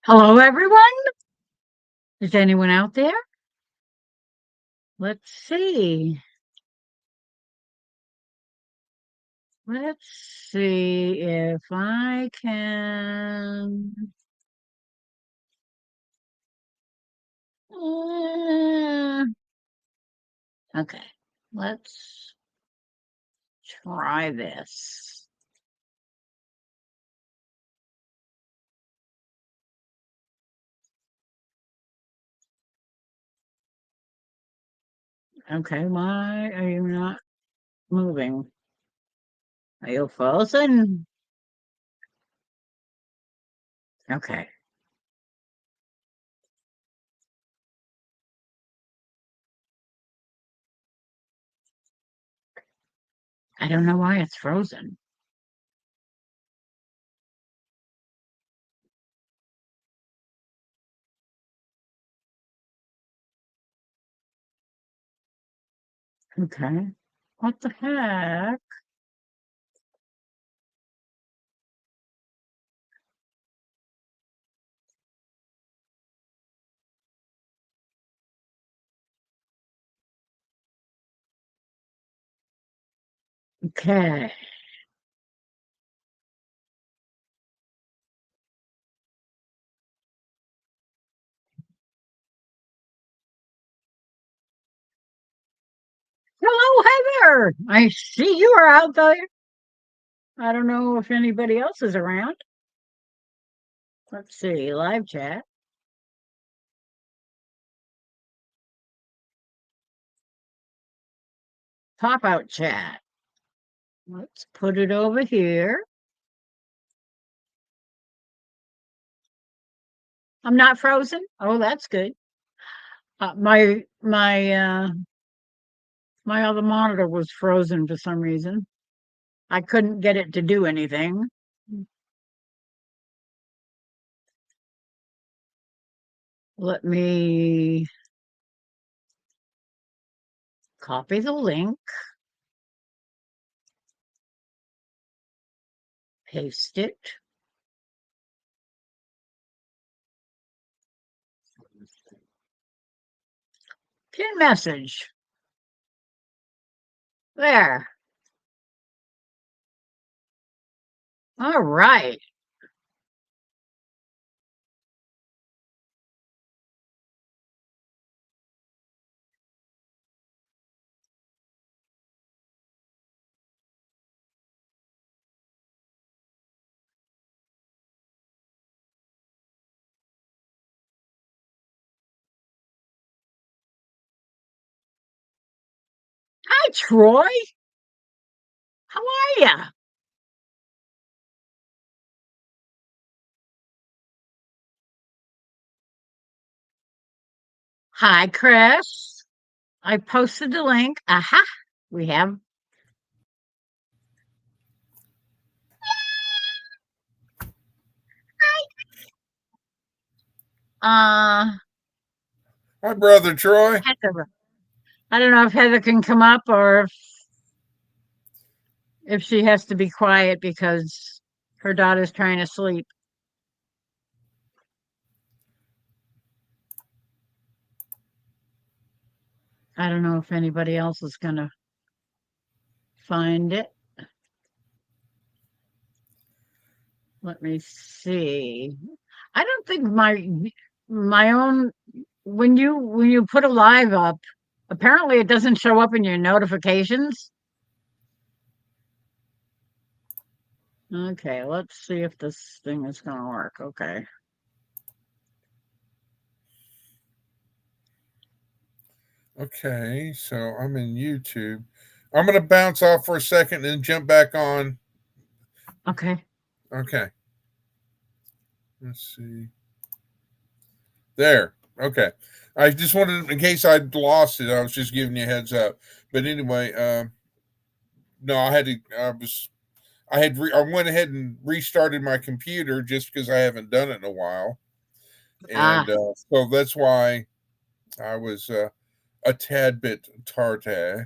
Hello, everyone. Is anyone out there? Let's see. Let's see if I can. Uh, okay, let's try this. Okay, why are you not moving? Are you frozen? Okay, I don't know why it's frozen. Okay, what the heck? Okay, hello, Heather. I see you are out there. I don't know if anybody else is around. Let's see, live chat, pop out chat. Let's put it over here. I'm not frozen. Oh, that's good. My other monitor was frozen for some reason. I couldn't get it to do anything. Let me copy the link, paste it. Pin message. There. All right. Hi, Troy. How are you? Hi, Chris. I posted the link. Aha. We have. Uh, Hi, brother Troy. Heather. I don't know if Heather can come up or if she has to be quiet because her daughter's trying to sleep. I don't know if anybody else is going to find it. Let me see. I don't think my own when you put a live up, apparently it doesn't show up in your notifications. Okay, let's see if this thing is going to work. Okay. Okay, so I'm in YouTube. I'm going to bounce off for a second and jump back on. Okay. Okay, let's see. There. Okay. I just wanted, in case I'd lost it, I was just giving you a heads up. But anyway, no, I had to, I went ahead and restarted my computer just because I haven't done it in a while. And Ah, so that's why I was a tad bit tardy.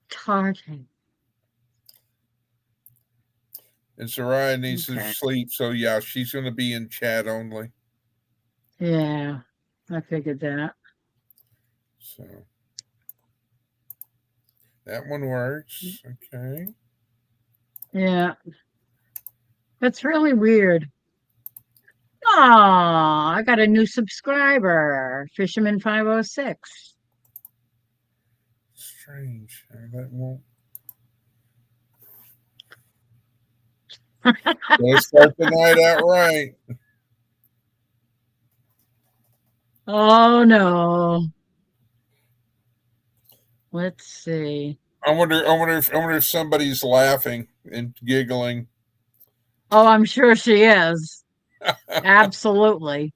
tartan. and Soraya needs to Okay. sleep. So yeah, she's going to be in chat only. Yeah, I figured that. So that one works. Okay. Yeah, that's really weird. Oh, I got a new subscriber, Fisherman 506. Strange. That won't. Let's start the night out right. Oh no. Let's see. I wonder if somebody's laughing and giggling. Oh, I'm sure she is. Absolutely.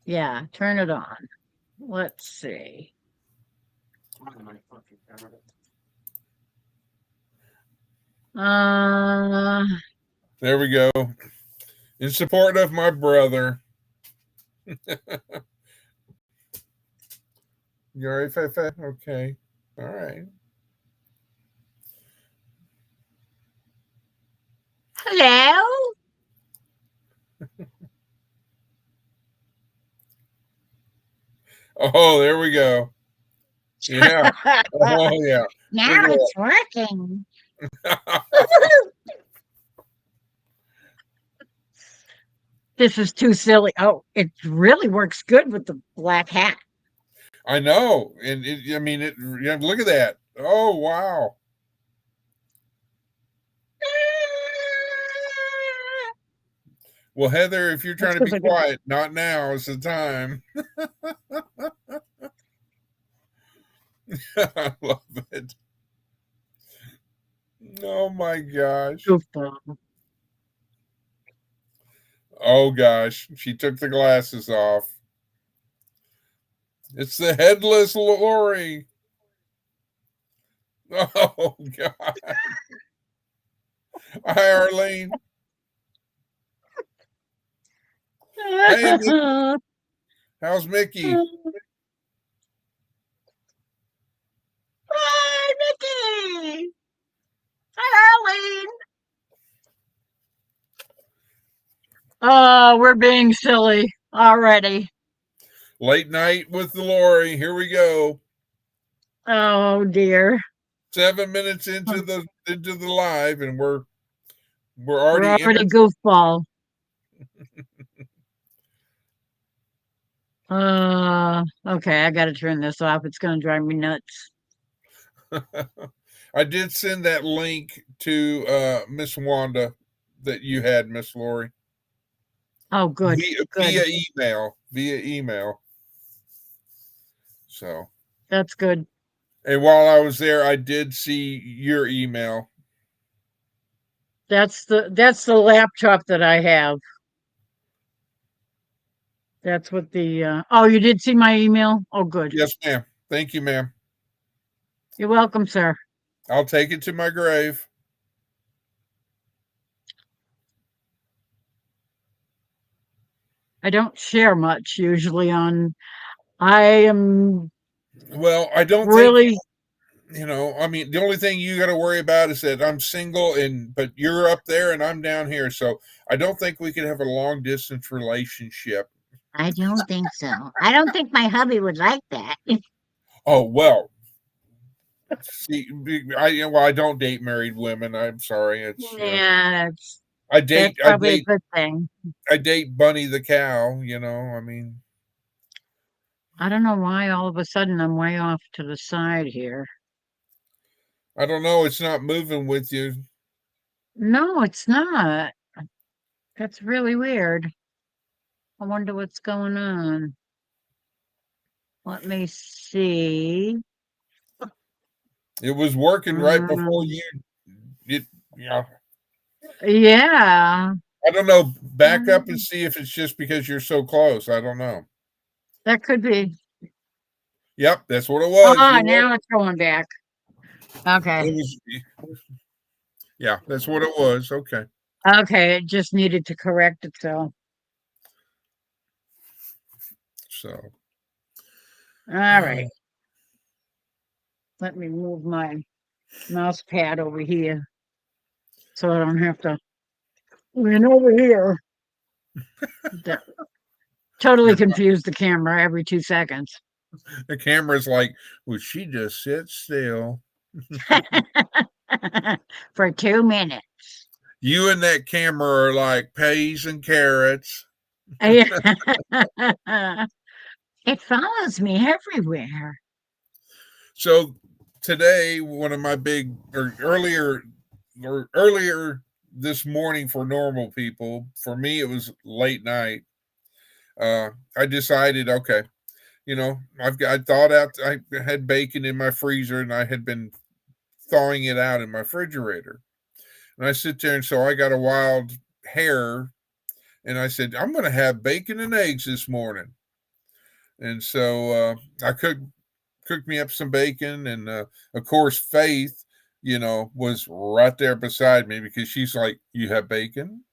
Yeah, turn it on. Let's see. Uh, There we go. In support of my brother. You all right, Fefe? Okay. All right. hello. Oh, there we go. Yeah. Oh, yeah. Now Look it's working. at This is too silly. Oh, it really works good with the black hat. I know. And I mean, look at that. Oh, wow. Well, Heather, if you're That's trying to be because I got. quiet, not now is the time. I love it. Oh my gosh. Goofball. Oh gosh. She took the glasses off. It's the headless Lori. Oh God. Hi, Arlene. Hey, how's Mickey? Hi, Mickey. Hi, Arlene. Oh, we're being silly already. Late night with the Lori. Here we go. Oh dear. 7 minutes into the live, and we're We're already already goofball. Okay, I gotta turn this off. It's gonna drive me nuts. I did send that link to Miss Wanda that you had, Miss Lori. Oh, good. Via email. Via email. So That's good. and while I was there, I did see your email. That's the laptop that I have. That's what the oh, you did see my email? Oh, good. Yes, ma'am. Thank you, ma'am. You're welcome, sir. I'll take it to my grave. I don't share much usually on. I am Well, I don't really. think I mean, the only thing you got to worry about is that I'm single but you're up there and I'm down here. So I don't think we could have a long distance relationship. I don't think so. I don't think my hubby would like that. Oh, well, see, I don't date married women. I'm sorry. Yeah, I that's date, I probably a date, good thing. I date Bunny the cow, I mean, I don't know why all of a sudden I'm way off to the side here. I don't know. It's not moving with you. No, it's not. That's really weird. I wonder what's going on. Let me see. It was working right before Um, yeah. yeah, I don't know. Back up and see if it's just because you're so close. I don't know. that could be. Yep, that's what it was. Oh, now it's going back. Okay. It was, yeah, that's what it was. Okay. Okay, it just needed to correct itself. So, All right. Let me move my mouse pad over here. so I don't have to lean over here. That totally confuse the camera every 2 seconds. The camera's like, "Would she just sit still?" For 2 minutes. You and that camera are like peas and carrots. It follows me everywhere. So today, one of my big or earlier this morning for normal people. For me, it was late night. I decided, okay, I thought out. I had bacon in my freezer, and I had been thawing it out in my refrigerator. And I sit there, and so I got a wild hair, and I said, I'm going to have bacon and eggs this morning. And so I cooked me up some bacon, and of course, Faith, was right there beside me because she's like, "You have bacon?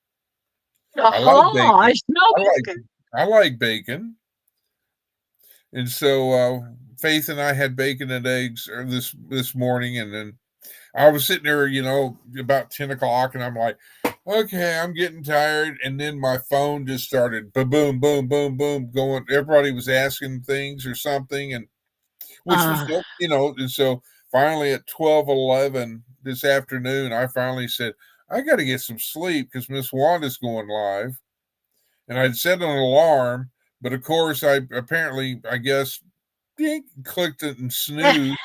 I like Oh, I bacon. smell I like bacon. I like bacon." And so Faith and I had bacon and eggs this morning, and then I was sitting there, about 10 o'clock, and I'm like, okay, I'm getting tired. And then my phone just started boom, boom, boom, boom, boom, going. Everybody was asking things or something, and which was, Uh, and so finally at 12:11 this afternoon, I finally said, I got to get some sleep because Miss Wanda's going live. And I'd set an alarm, but of course, I guess, clicked it and snoozed.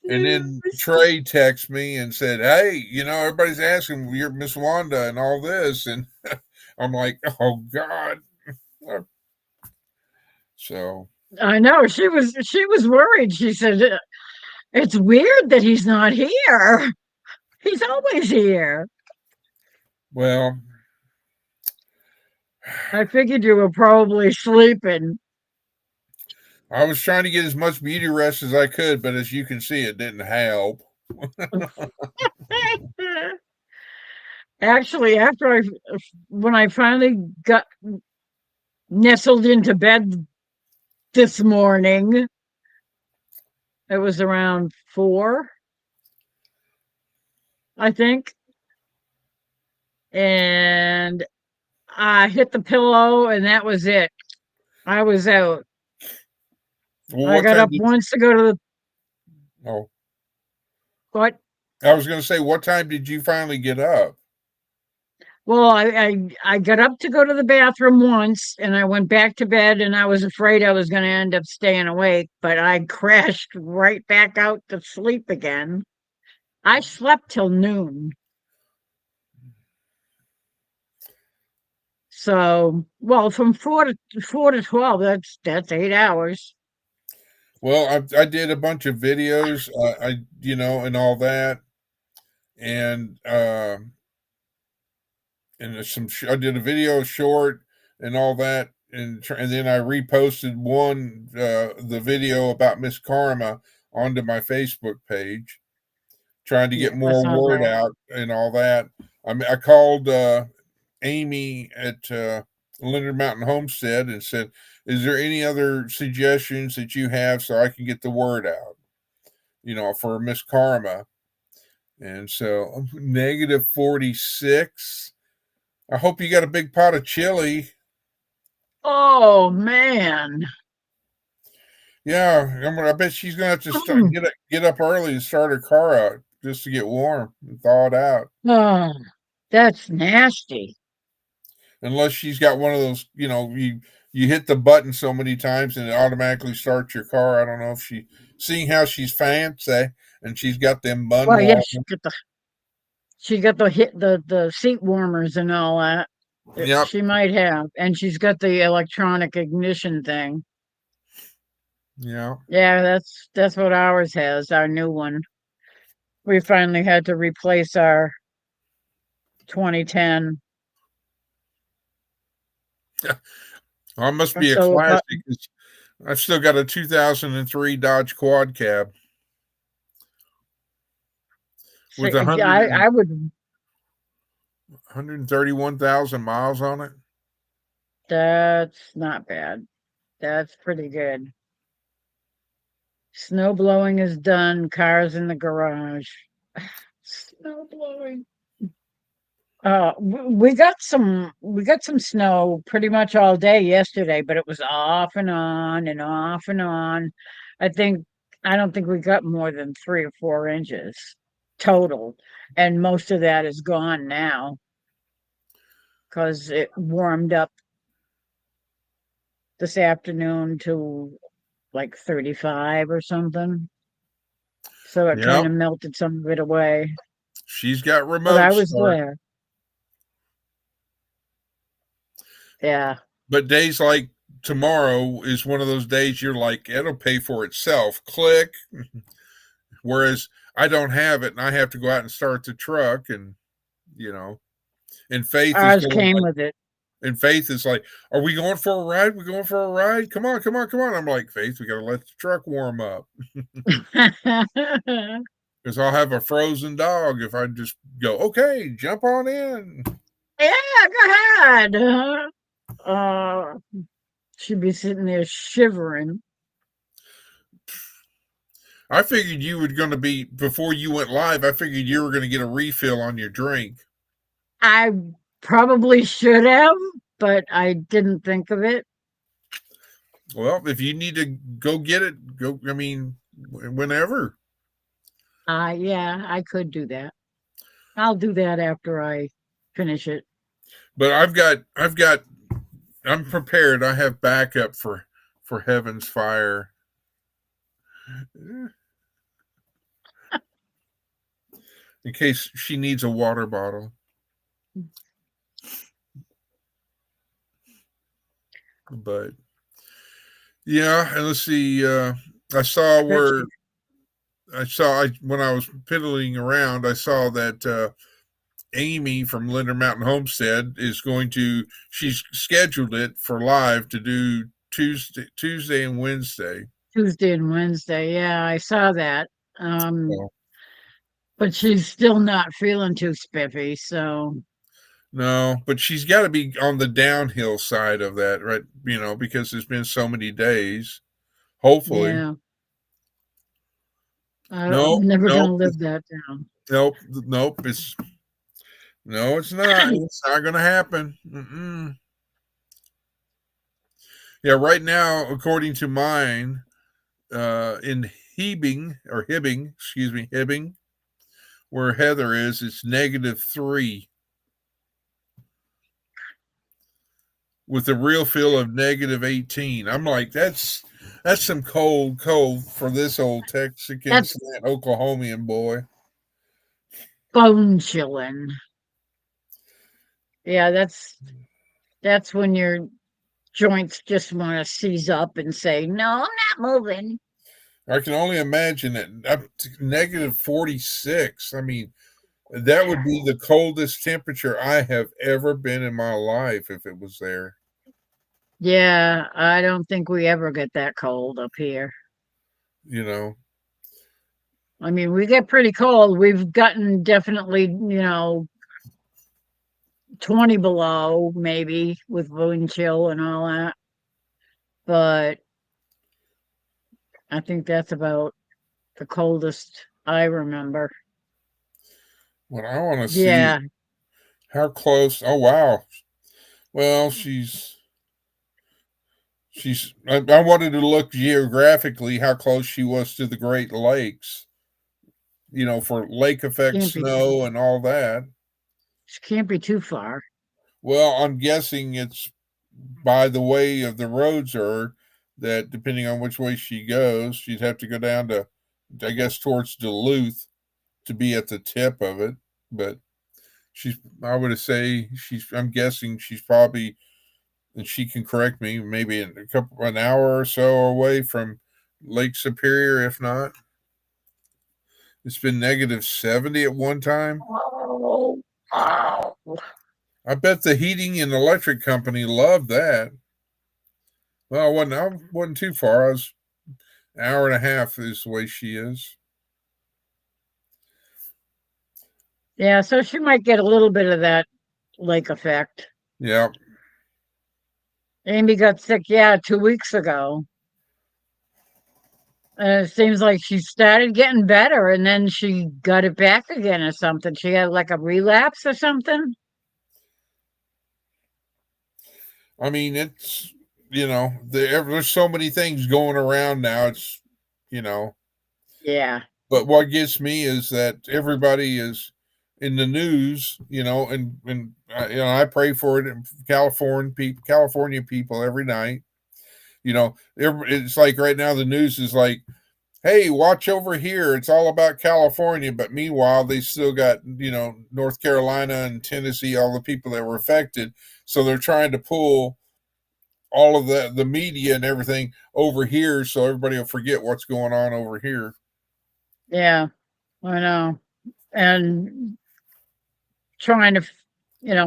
And then snooze. Trey texted me and said, "Hey, everybody's asking you're Miss Wanda and all this," and I'm like, "Oh God!" So I know she was worried. She said, "It's weird that he's not here. He's always here." well, I figured you were probably sleeping. I was trying to get as much beauty rest as I could, but as you can see, it didn't help. Actually, when I finally got nestled into bed this morning, it was around 4, I think, and I hit the pillow, and that was it. I was out. Well, I what got time up did? once to go to the Oh, what? I was going to say, what time did you finally get up? Well, I got up to go to the bathroom once, and I went back to bed, and I was afraid I was going to end up staying awake, but I crashed right back out to sleep again. I slept till noon. So, well, from 4 to 12, that's 8 hours. Well, I did a bunch of videos, and all that, and I did a video short and all that, and then I reposted the video about Miss Karma onto my Facebook page, trying to Yeah, get I more saw word that. out and all that. I called Amy at Leonard Mountain Homestead and said, "Is there any other suggestions that you have so I can get the word out, for Miss Karma?" And so -46. I hope you got a big pot of chili. Oh man. Yeah, I bet she's gonna have to Mm. get up early and start her car out just to get warm and thaw it out. Oh, that's nasty. Unless she's got one of those, you hit the button so many times and it automatically starts your car. I don't know if seeing how she's fancy and she's got them bun Well, yes, warmers. she got the seat warmers and all that. Yep. She might have, and she's got the electronic ignition thing. Yeah. Yeah, that's what ours has, our new one. We finally had to replace our 2010. Well, it must And be a so classic. about 'Cause I've still got a 2003 Dodge Quad Cab with I would 131,000 miles on it. that's not bad. That's pretty good. Snow blowing is done, cars in the garage. snow blowing. We got some snow pretty much all day yesterday, but it was off and on and off and on. I don't think we got more than 3 or 4 inches total, and most of that is gone now because it warmed up this afternoon to like 35 or something. So it kind Yep. of melted some of it away. She's got But I remote was start. there. Yeah. But days like tomorrow is one of those days you're like, it'll pay for itself. Click. Whereas I don't have it and I have to go out and start the truck, and and Faith Ours is going came like, with it. and Faith is like, are we going for a ride? We going for a ride? Come on, come on, come on. I'm like, Faith, we gotta let the truck warm up. Because I'll have a frozen dog if I just go, okay, jump on in. Yeah, go ahead. She'd be sitting there shivering. I figured you were going to be, before you went live, I figured you were going to get a refill on your drink. I probably should have, but I didn't think of it. Well, if you need to go get it, go, I mean, whenever. Yeah, I could do that. I'll do that after I finish it. But I'm prepared. I have backup for Heaven's Fire. In case she needs a water bottle. But yeah, and let's see. I saw where when I was piddling around, I saw that Amy from Linder Mountain Homestead she's scheduled it for live to do Tuesday and Wednesday. Tuesday and Wednesday. Yeah, I saw that. So, but she's still not feeling too spiffy, so no, but she's got to be on the downhill side of that, right? Because there's been so many days. Hopefully. yeah. I'm never gonna live that down. Nope. It's not. It's not gonna happen. Yeah, right now, according to mine, in Hibbing, where Heather is, it's -3. With a real feel of -18. I'm like, that's some cold for this old Texican Oklahomian boy. Bone chilling. Yeah, that's when your joints just want to seize up and say, no, I'm not moving. I can only imagine it up to -46. I mean, that would be the coldest temperature I have ever been in my life if it was there. Yeah, I don't think we ever get that cold up here. I mean, we get pretty cold. We've gotten definitely, 20 below, maybe, with wind chill and all that. But I think that's about the coldest I remember. What I want to see how close. Oh, wow. Well, I wanted to look geographically how close she was to the Great Lakes, for lake effect snow and all that. She can't be too far. Well, I'm guessing it's by the way of the roads are that depending on which way she goes, she'd have to go down to, I guess, towards Duluth to be at the tip of it. But I'm guessing she's probably, and she can correct me, maybe an hour or so away from Lake Superior, if not. It's been -70 at one time. Oh, wow. I bet the heating and electric company loved that. Well, I wasn't too far. I was an hour and a half is the way she is. Yeah, so she might get a little bit of that lake effect. Yeah. Amy got sick, 2 weeks ago. And it seems like she started getting better and then she got it back again or something. She had like a relapse or something. I mean, it's there's so many things going around now. It's you know, Yeah. but what gets me is that everybody is in the news, and I pray for it. In California people every night. It's like right now the news is like, hey, watch over here. It's all about California. But meanwhile, they still got, North Carolina and Tennessee, all the people that were affected. So they're trying to pull all of the media and everything over here so everybody will forget what's going on over here. Yeah. I know. And trying to,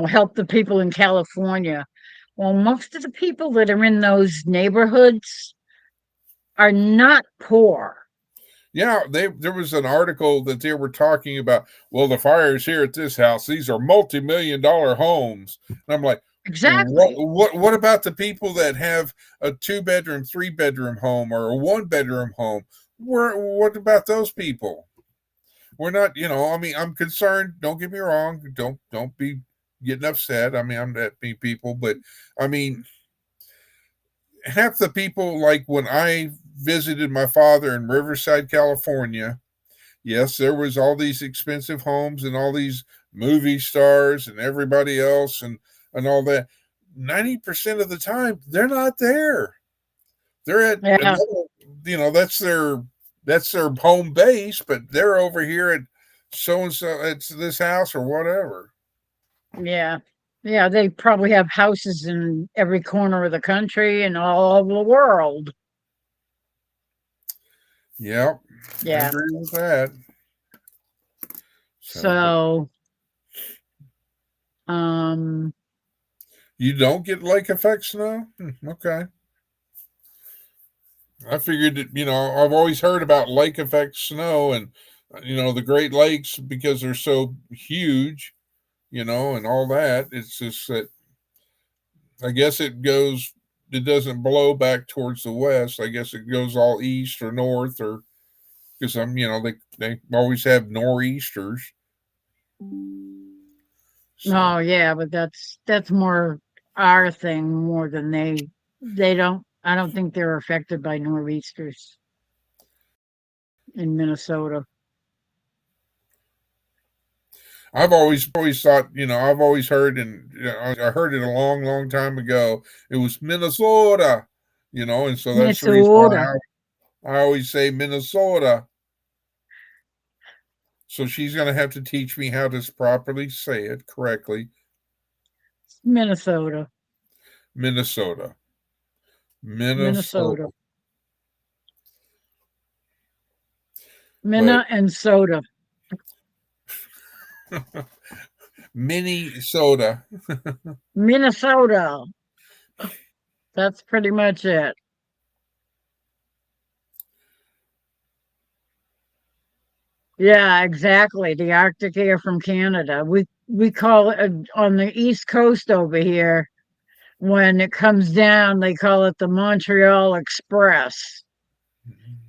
help the people in California. Well, most of the people that are in those neighborhoods are not poor. Yeah, there was an article that they were talking about. Well, the fires here at this house; these are multi-million-dollar homes. And I'm like, Exactly. what about the people that have a 2-bedroom, 3-bedroom home or a 1-bedroom home? What about those people? We're not, I mean, I'm concerned. Don't get me wrong. Don't be getting upset. I mean, I'm that people, but I mean, half the people, like when I visited my father in Riverside, California. Yes, there was all these expensive homes and all these movie stars and everybody else and all that. 90% of the time, they're not there. They're at Yeah. another, that's their home base, but they're over here at so and so it's this house or whatever. Yeah. Yeah. They probably have houses in every corner of the country and all over the world. Yep, I Yeah. agree with that. So, um, you don't get lake effect snow? Okay. I figured that, I've always heard about lake effect snow and, the Great Lakes because they're so huge, and all that. It's just that I guess it doesn't blow back towards the west. I guess it goes all east or north or because they always have nor'easters. So, oh yeah, but that's more our thing more than they don't I don't think they're affected by nor'easters in Minnesota. I've always thought, I've always heard, and I heard it a long, long time ago. It was Minnesota, and so that's the reason why Minnesota. I always say Minnesota. So she's going to have to teach me how to properly say it correctly. Minnesota. Minnesota. Minnesota. Minnesota. But Minna and soda. Minnesota. Minnesota. That's pretty much it. Yeah, exactly. The Arctic air from Canada. We call it on the East Coast over here. When it comes down, they call it the Montreal Express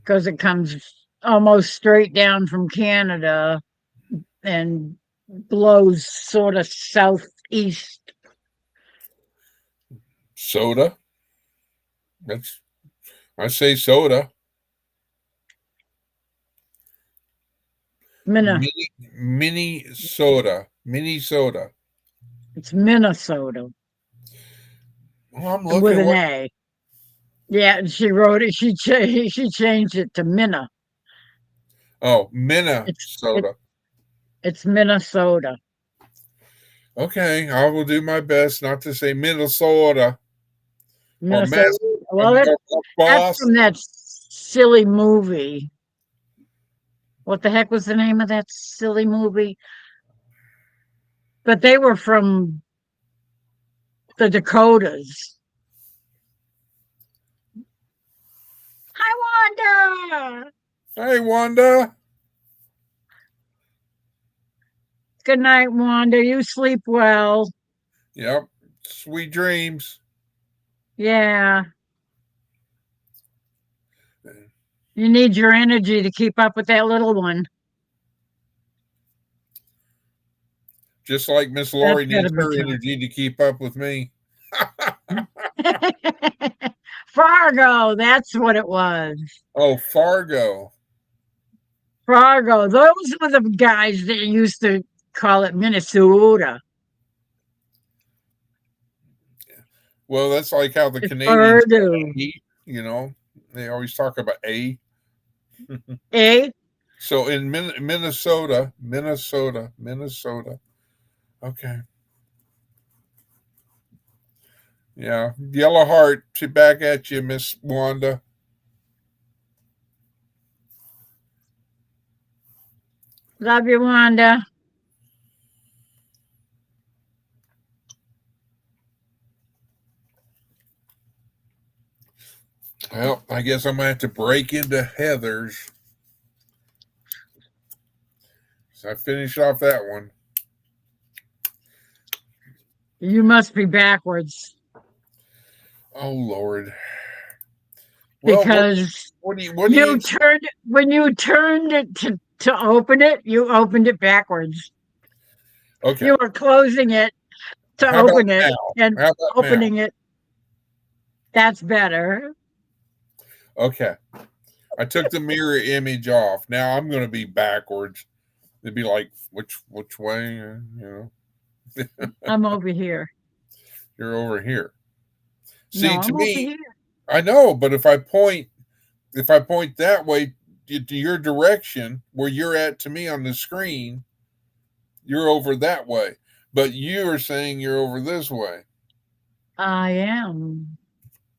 because it comes almost straight down from Canada and blows sort of southeast. Soda. That's I say soda. Minna, Mini soda. Mini soda. it's Minnesota Well, I'm with looking an what A. Yeah, and she wrote it. She changed it to Minna. It's it, Minnesota. it's Minnesota. Okay, I will do my best not to say Minnesota or Minnesota. Well, that's from Boston. that silly movie. What the heck was the name of that silly movie? But they were from the Dakotas. Hi, Wanda. Hey, Wanda. Good night, Wanda. You sleep well. Yep. Sweet dreams. Yeah. You need your energy to keep up with that little one. Just like Miss That's Lori gotta needs be her tough. energy to keep up with me. Fargo, that's what it was. Oh, Fargo. Fargo. Those were the guys that used to call it Minnesota. Well, that's like how the It's Canadians, Fargo. you know, they always talk about A. Eh? So in Minnesota. Okay. Yeah. Yellow Heart, back at you, Miss Wanda. Love you, Wanda. Well, I guess I'm going to have to break into Heather's. So I finished off that one. You must be backwards Oh, Lord. Well, because what do you, you turned when you turned it to open it, you opened it backwards. okay. You were closing it to How about open it now? and How about opening now? it. That's better. Okay. I took the mirror image off. Now I'm going to be backwards. It'd be like, which way? You know, I'm over here. you're over here. See, No, to I'm over me, here. I know, but if I point that way to your direction where you're at to me on the screen, you're over that way. But you are saying you're over this way. I am.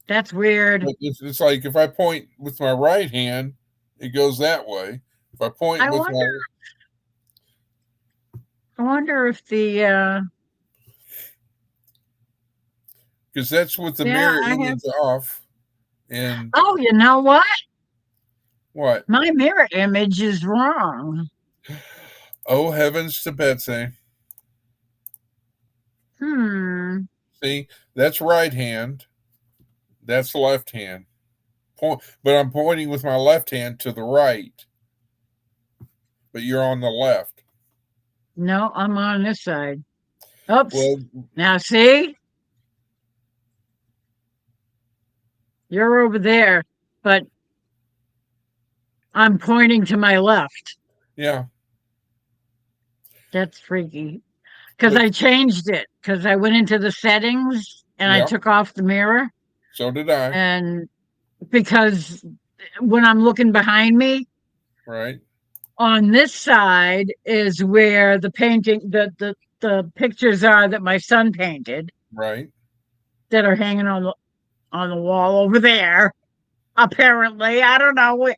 That's weird. But it's like if I point with my right hand, it goes that way. If I point I with wonder. I wonder if the. because that's with the Yeah, mirror I have. image off. And Oh, you know what? what? My mirror image is wrong. Oh, heavens to Betsy. See, that's right hand. That's left hand. Point, but I'm pointing with my left hand to the right. But you're on the left. No, I'm on this side. Oops. Well, Now see? You're over there, but I'm pointing to my left. yeah. That's freaky. Because I changed it. Because I went into the settings and I Yeah. took off the mirror. So did I. And because when I'm looking behind me, Right. on this side is where the painting, the pictures are that my son painted Right. that are hanging on the wall over there. Apparently, I don't know.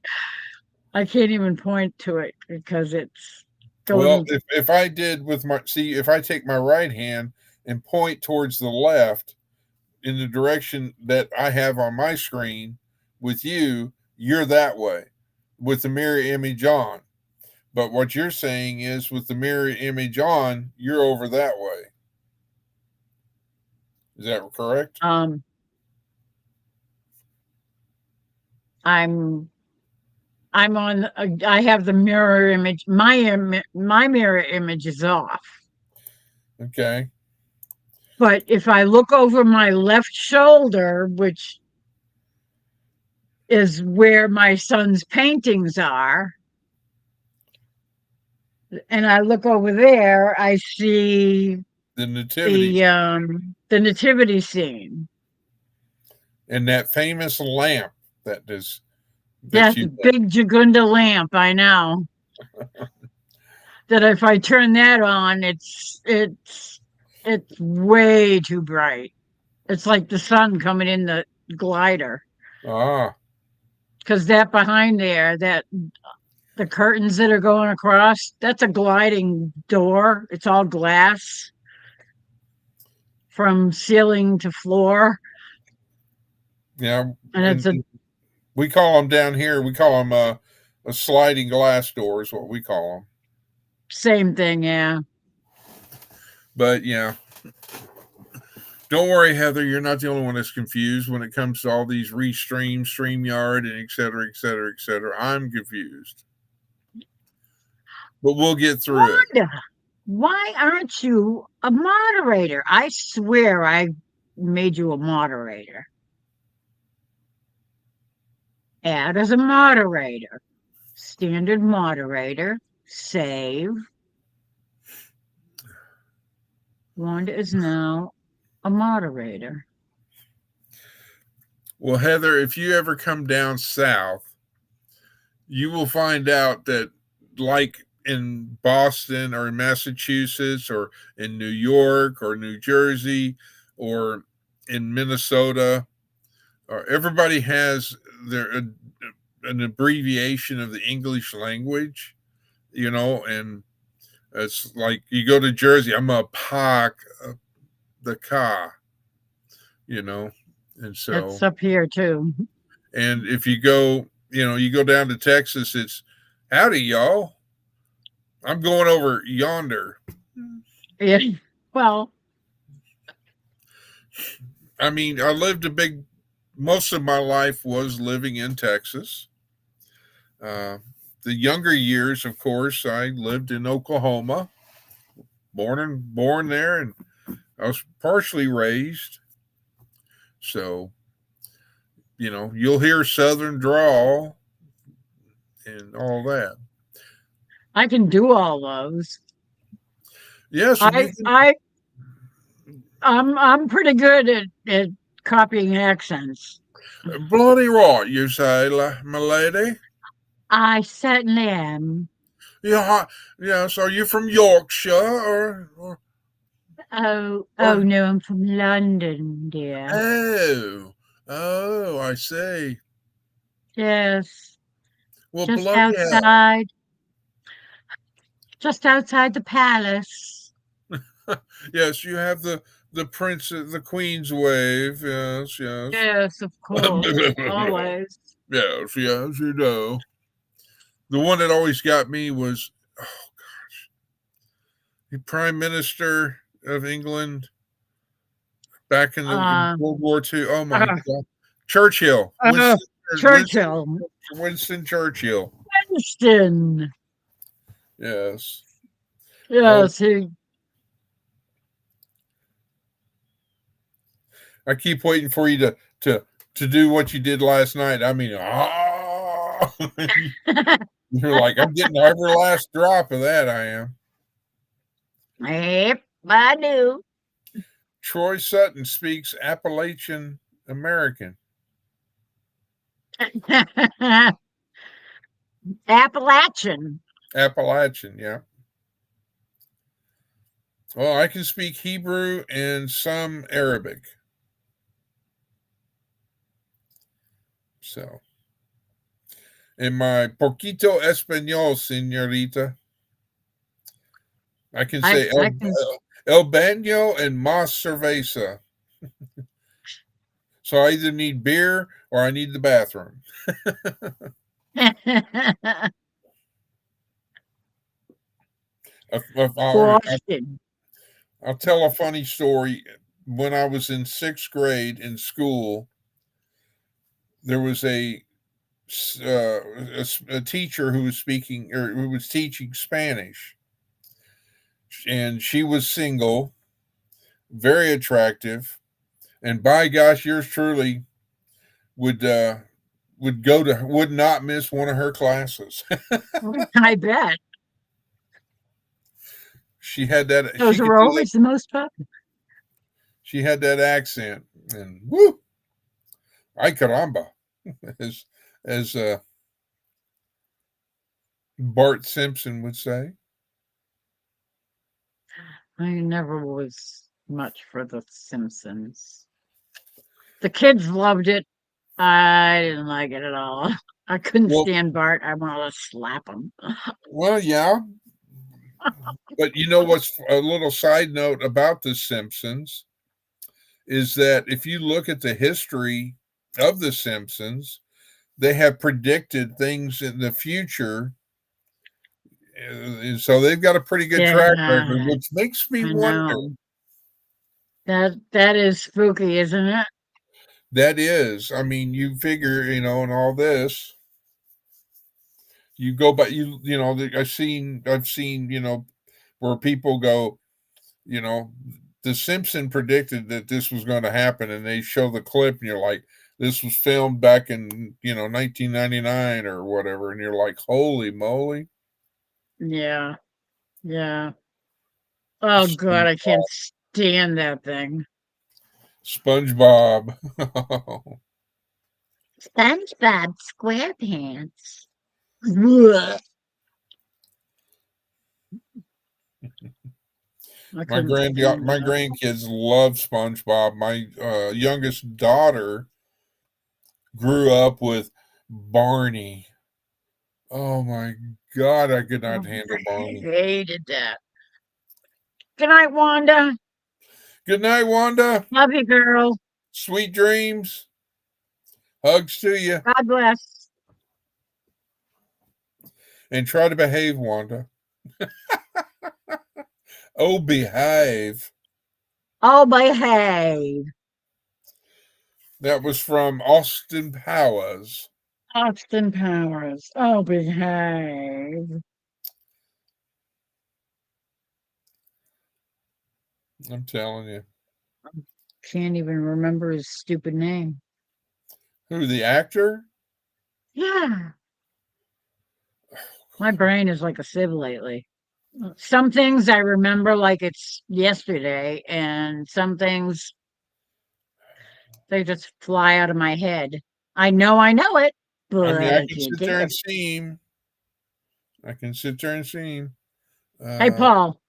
I can't even point to it because it's going. Well, if I did with my if I take my right hand and point towards the left in the direction that I have on my screen with you, you're that way with the mirror image on. But what you're saying is with the mirror image on, you're over that way. Is that correct? I'm on. I have the mirror image. My mirror image is off. Okay. But if I look over my left shoulder, which is where my son's paintings are, and I look over there, I see the nativity the nativity scene. And that famous lamp that is Yes, big Jagunda lamp, I know. That if I turn that on, it's way too bright. It's like the sun coming in the glider. Because that behind there, the curtains that are going across, that's a gliding door. It's all glass from ceiling to floor. Yeah. And we call them down here, we call them a sliding glass door is what we call them. Same thing, yeah. But yeah. Don't worry, Heather. You're not the only one that's confused when it comes to all these restreams, StreamYard, and et cetera, et cetera, et cetera. I'm confused, but we'll get through it. Wanda, why aren't you a moderator? I swear I made you a moderator. Add as a moderator. Standard moderator. Save. Wanda is now a moderator. Well, Heather, if you ever come down south, you will find out that, like in Boston or in Massachusetts or in New York or New Jersey or in Minnesota, everybody has an abbreviation of the English language, and it's like you go to Jersey, I'm a park the car, and so It's up here too. and if you go, you go down to Texas, it's howdy, y'all. I'm going over yonder. Yeah. Well, I mean, most of my life was living in Texas. The younger years, of course, I lived in Oklahoma, born there, and I was partially raised. So, you'll hear Southern drawl and all that. I can do all those. Yes, I'm pretty good at copying accents. bloody right, you say, my lady. I certainly am. Yeah, yes. Are you from Yorkshire or Oh or no, I'm from London, dear. I see. Yes, Well, just bloody hell. outside the palace. Yes, you have the princess, the queen's wave. Yes, yes. Yes, of course, always. Yes, you know. The one that always got me was, oh gosh, the Prime Minister of England back in World War II. Oh my God, Churchill. Churchill. Winston Churchill. Winston. Yes. Yes, I keep waiting for you to do what you did last night. I mean, you're like, I'm getting every last drop of that. I am. Yep, I do. Troy Sutton speaks Appalachian American. Appalachian, yeah. Well, I can speak Hebrew and some Arabic. So, in my poquito español, señorita, I can say el baño and más cerveza. So I either need beer or I need the bathroom. I'll tell a funny story. When I was in 6th grade in school, there was a teacher who was teaching Spanish, and she was single, very attractive, and by gosh, yours truly would not miss one of her classes. I bet. She had that. Those are always the most popular. She had that accent, and woo, ay caramba, as Bart Simpson would say. I never was much for the Simpsons. The kids loved it. I didn't like it at all. I couldn't stand Bart. I wanted to slap him. Well, yeah. But you know what's a little side note about the Simpsons is that if you look at the history of the Simpsons, they have predicted things in the future. And so they've got a pretty good track record, which makes me wonder. That is spooky, isn't it? That is, I mean, you figure, and all this, you go, but I've seen, where people go, you know, the Simpson predicted that this was going to happen, and they show the clip, and you're like, this was filmed back in 1999 or whatever, and you're like, holy moly. Yeah. Yeah. Oh God, I can't stand that thing. SpongeBob. SpongeBob SquarePants. Ugh. I My couldn't stand my that. grandkids love SpongeBob. My youngest daughter grew up with Barney. Oh my God, I could not handle I Barney. hated that. Good night, Wanda. Good night, Wanda. Love you, girl. Sweet dreams. Hugs to you. God bless. And try to behave, Wanda. Oh, behave. Oh, behave. That was from Austin Powers. Austin Powers. Oh, behave. I'm telling you. Can't even remember his stupid name. Who, the actor? Yeah. My brain is like a sieve lately. Some things I remember like it's yesterday, and some things they just fly out of my head. I know it, I but mean, I I can can't sit do there it. and see him. I can sit there and see him. Hey, Paul,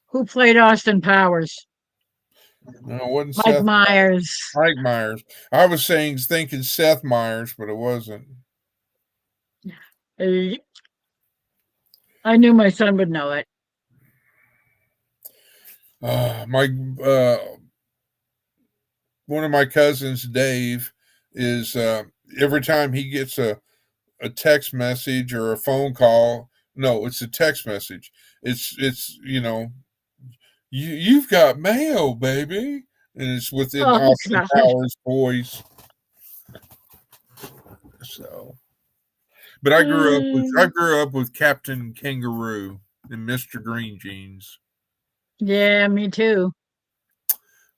who played Austin Powers? No, it wasn't Mike Seth Myers. Mike Myers. I was thinking Seth Myers, but it wasn't. I knew my son would know it. My one of my cousins, Dave, is every time he gets a text message or a phone call. No, it's a text message. It's you've got mail, baby, and it's within Oh, Austin God. Powers' voice. So, but I grew up with Captain Kangaroo and Mister Green Jeans. Yeah, me too.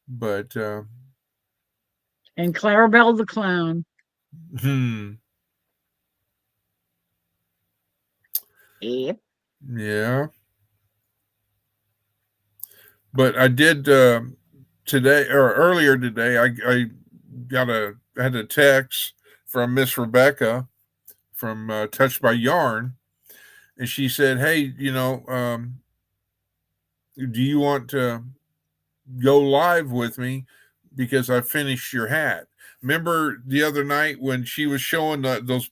But And Clarabelle the Clown. hmm, Yep. yeah. But I did today or earlier today. I had a text from Miss Rebecca from Touched by Yarn, and she said, "Hey, do you want to go live with me because I finished your hat?" Remember the other night when she was showing those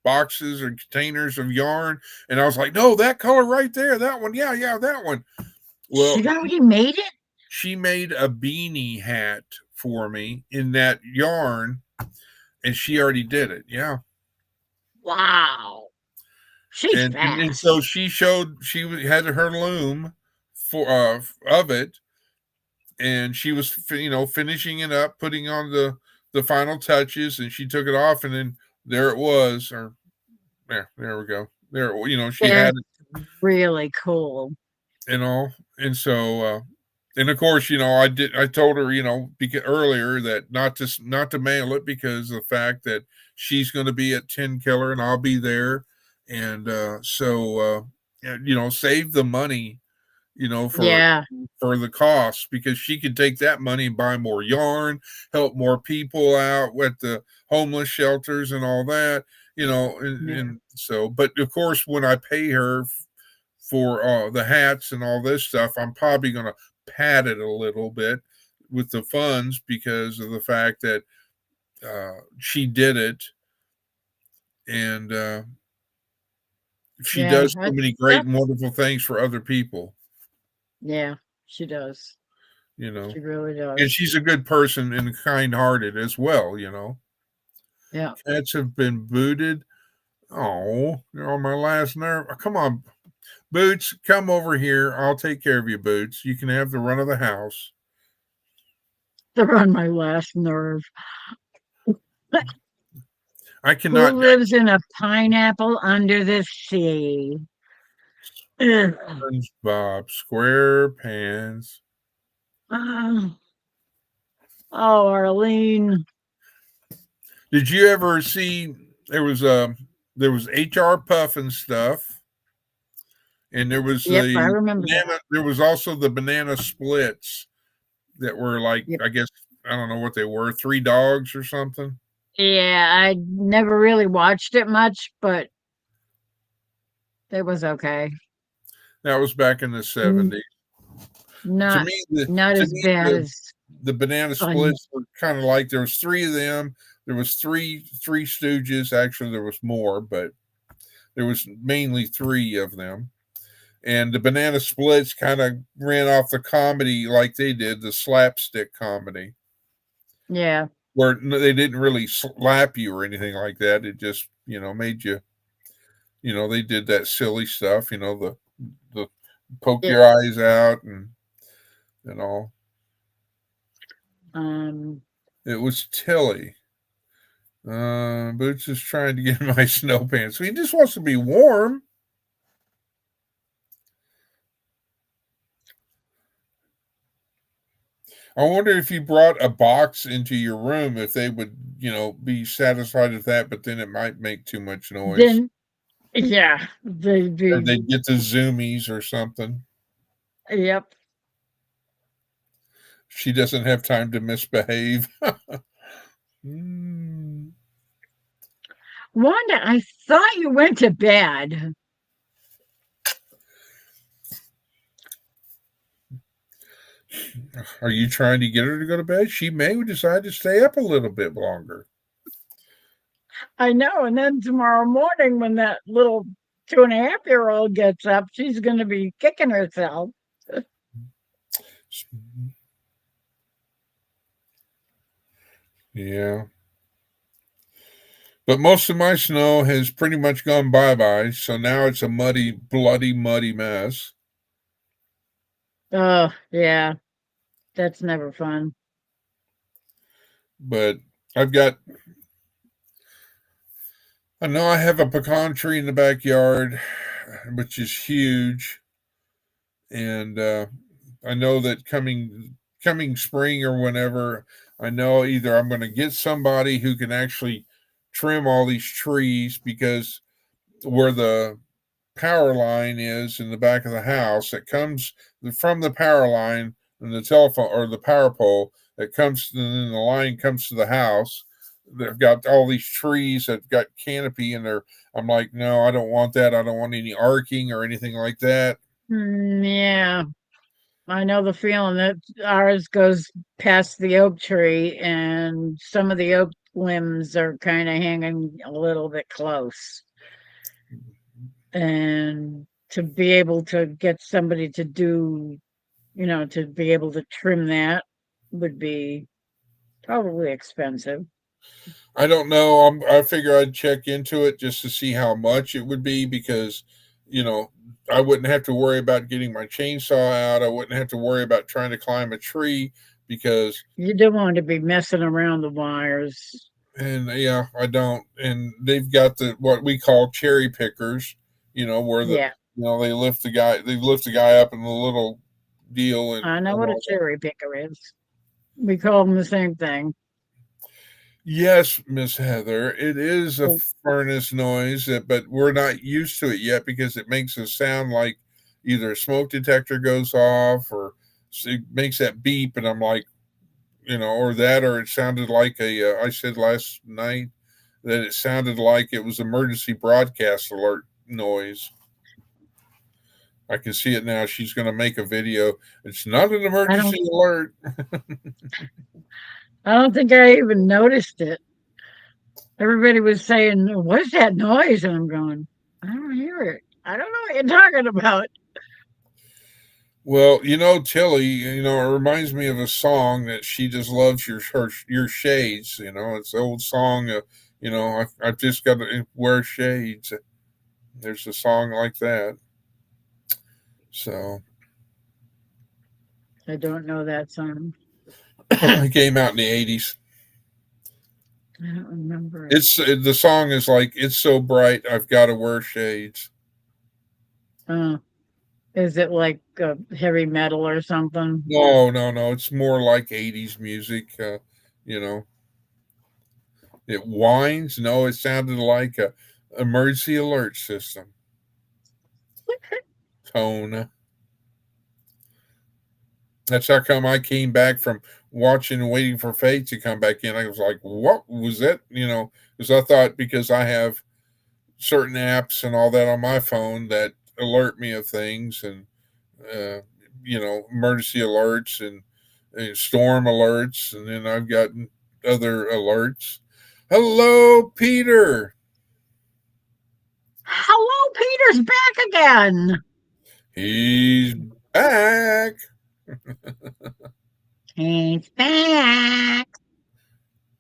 boxes or containers of yarn, and I was like, "No, that color right there, that one, yeah, that one." Well, She already made it? she made a beanie hat for me in that yarn, and she already did it. Yeah. Wow. She's And fast. so she had her loom for of it, and she was finishing it up, putting on the final touches, and she took it off, and then there it was. Or there we go. There, she had That's it really cool. and all, and so and of course, I told her, because earlier that not to mail it because of the fact that she's going to be at 10 Killer and I'll be there, and save the money, for Yeah. the cost, because she could take that money and buy more yarn, help more people out with the homeless shelters and all that, Yeah. and so, but of course, when I pay her for the hats and all this stuff, I'm probably going to pad it a little bit with the funds because of the fact that she did it, and she Yeah. does so many great and wonderful things for other people, Yeah, she does. you know. She really And does. she's a good person and kind-hearted as well, Yeah. Cats have been booted. Oh, they're on my last nerve. Come on. Boots, come over here. I'll take care of you, Boots. You can have the run of the house. They're on my last nerve. I Who cannot. lives in a pineapple under the sea? Ugh. SpongeBob SquarePants. Oh, Arlene. Did you ever see there was HR Puff and stuff, and there was Yep, I the remember that. banana. There was also the banana splits that were like, Yep. I guess I don't know what they were, three dogs or something. Yeah, I never really watched it much, but it was okay. That was back in the 70s. To Not me, not as bad as the banana splits were kind of like there was three of them. There was three Stooges. Actually, there was more, but there was mainly three of them. And the banana splits kind of ran off the comedy like they did, the slapstick comedy, yeah. where they didn't really slap you or anything like that. It just, made you, they did that silly stuff, the poke Yeah. your eyes out and all. It was Tilly. Boots is trying to get my snow pants. He just wants to be warm. I wonder if you brought a box into your room, if they would, be satisfied with that, but then it might make too much noise. Then yeah, they'd be Or they'd get the zoomies or something. yep. She doesn't have time to misbehave. Mm. Wanda, I thought you went to bed. Are you trying to get her to go to bed? She may decide to stay up a little bit longer. I know, and then tomorrow morning when that little 2.5-year-old gets up, she's gonna be kicking herself. Yeah. But most of my snow has pretty much gone bye-bye, so now it's a muddy, bloody, muddy mess. Oh, yeah. That's never fun. But I know I have a pecan tree in the backyard, which is huge. And I know that coming spring or whenever, I know either I'm going to get somebody who can actually trim all these trees, because where the power line is in the back of the house, that comes from the power line and the telephone or the power pole that comes, and then the line comes to the house. They've got all these trees that got canopy in there. I'm like, no, I don't want that. I don't want any arcing or anything like that. Yeah. I know the feeling that ours goes past the oak tree, and some of the oak limbs are kind of hanging a little bit close. And to be able to get somebody to do, to be able to trim that would be probably expensive. I don't know. I figure I'd check into it just to see how much it would be, because, I wouldn't have to worry about getting my chainsaw out. I wouldn't have to worry about trying to climb a tree, because, You don't want to be messing around the wires. and yeah, I don't. And they've got what we call cherry pickers, where Yeah, they lift the guy up in the little deal. I know and what a all that. cherry picker is. We call them the same thing. Yes, Miss Heather, it is a furnace noise, but we're not used to it yet, because it makes a sound like either a smoke detector goes off, or it makes that beep, and I'm like, or it sounded like I said last night that it sounded like it was emergency broadcast alert noise. I can see it now. She's going to make a video. It's not an emergency alert. I don't think I even noticed it. Everybody was saying, "What's that noise?" And I'm going, "I don't hear it. I don't know what you're talking about." Well, Tilly, it reminds me of a song that she just loves your shades. It's the old song. I've just got to wear shades. There's a song like that. So I don't know that song. it came out in the 80s. I don't remember it. It's the song is like, it's so bright I've got to wear shades. Is it like heavy metal or something? No, it's more like 80s music. You know, it whines. No, it sounded like a emergency alert system tone. That's how come I came back from watching and waiting for Faith to come back in. I was like, what was that? Because I thought, because I have certain apps and all that on my phone that alert me of things, and uh, emergency alerts and storm alerts, and then I've gotten other alerts. Hello, Peter. Hello, Peter's back again. He's back. He's back.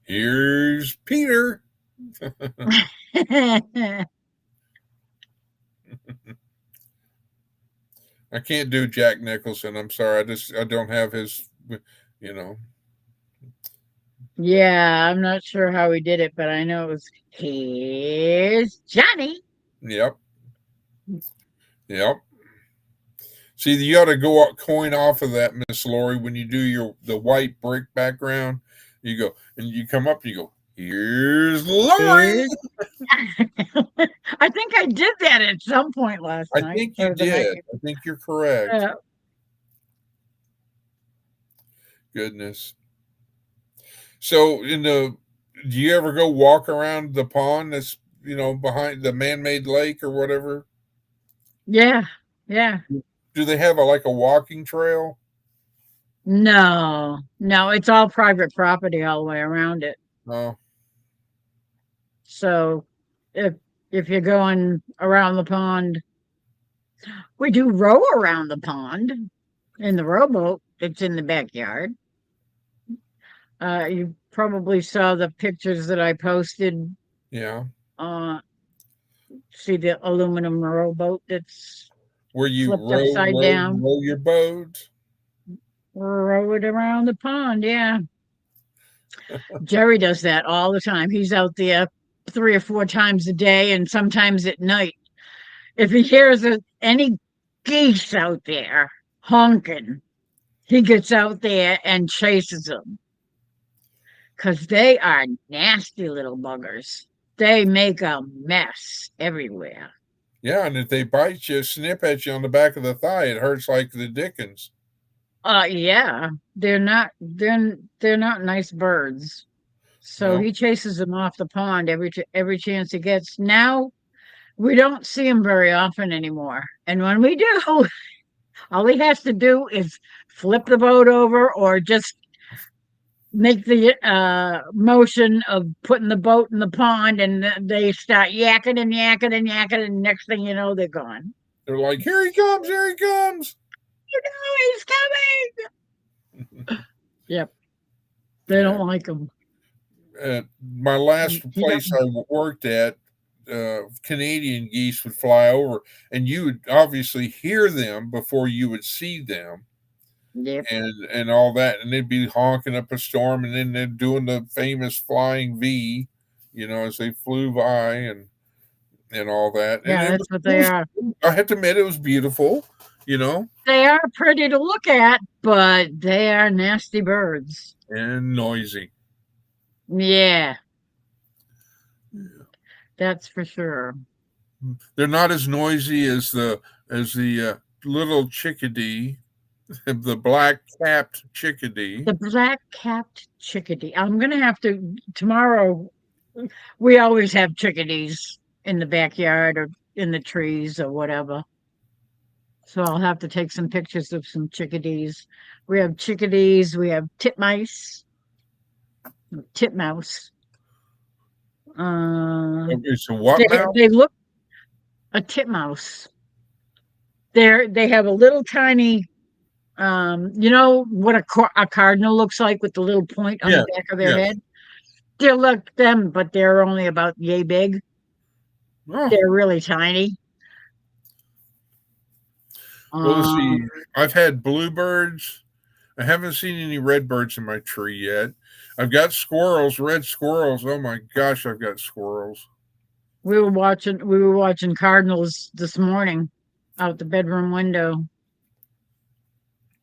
Here's Peter. I can't do Jack Nicholson. I'm sorry. I don't have his, you know. Yeah, I'm not sure how he did it, but I know it was here's Johnny. Yep. See, you got to go up, coin off of that, Miss Lori, when you do the white brick background. You go and you come up and you go, here's Lori. I think I did that at some point last night. I think you did. I think you're correct. Goodness. So do you ever go walk around the pond that's, behind the man-made lake or whatever? Yeah. Do they have a walking trail? No, it's all private property all the way around it. Oh. So if you're going around the pond, we do row around the pond in the rowboat that's in the backyard. You probably saw the pictures that I posted. Yeah. See the aluminum rowboat that's where you flipped upside down. row your boat? Row it around the pond, yeah. Jerry does that all the time. He's out there 3 or 4 times a day and sometimes at night. If he hears any geese out there honking, he gets out there and chases them. Because they are nasty little buggers. They make a mess everywhere. Yeah, and if they bite you, snip at you on the back of the thigh, it hurts like the dickens. Yeah, they're not nice birds. So he chases them off the pond every chance he gets. Now we don't see him very often anymore, and when we do, all he has to do is flip the boat over or just make the motion of putting the boat in the pond, and they start yakking and yakking and yakking, and next thing you know, they're gone. They're like, here he comes, here he comes. You know he's coming. Yep. They don't like him. My last place I worked at, Canadian geese would fly over, and you would obviously hear them before you would see them. Yep. And all that, and they'd be honking up a storm, and then they're doing the famous flying V, as they flew by and all that. Yeah, and that's what they are. I have to admit, it was beautiful. They are pretty to look at, but they are nasty birds and noisy. Yeah, that's for sure. They're not as noisy as the little chickadee. The black-capped chickadee. The black-capped chickadee. I'm going to have to, tomorrow, we always have chickadees in the backyard or in the trees or whatever. So I'll have to take some pictures of some chickadees. We have chickadees. We have titmouse. It's a what mouse? They look a titmouse. They have a little tiny, you know what a cardinal looks like with the little point on the back of their head? They're like them, but they're only about yay big. Oh. They're really tiny. Well, let's see. Um, I've had bluebirds. I haven't seen any redbirds in my tree yet. I've got squirrels, red squirrels. Oh my gosh, I've got squirrels. we were watching cardinals this morning out the bedroom window.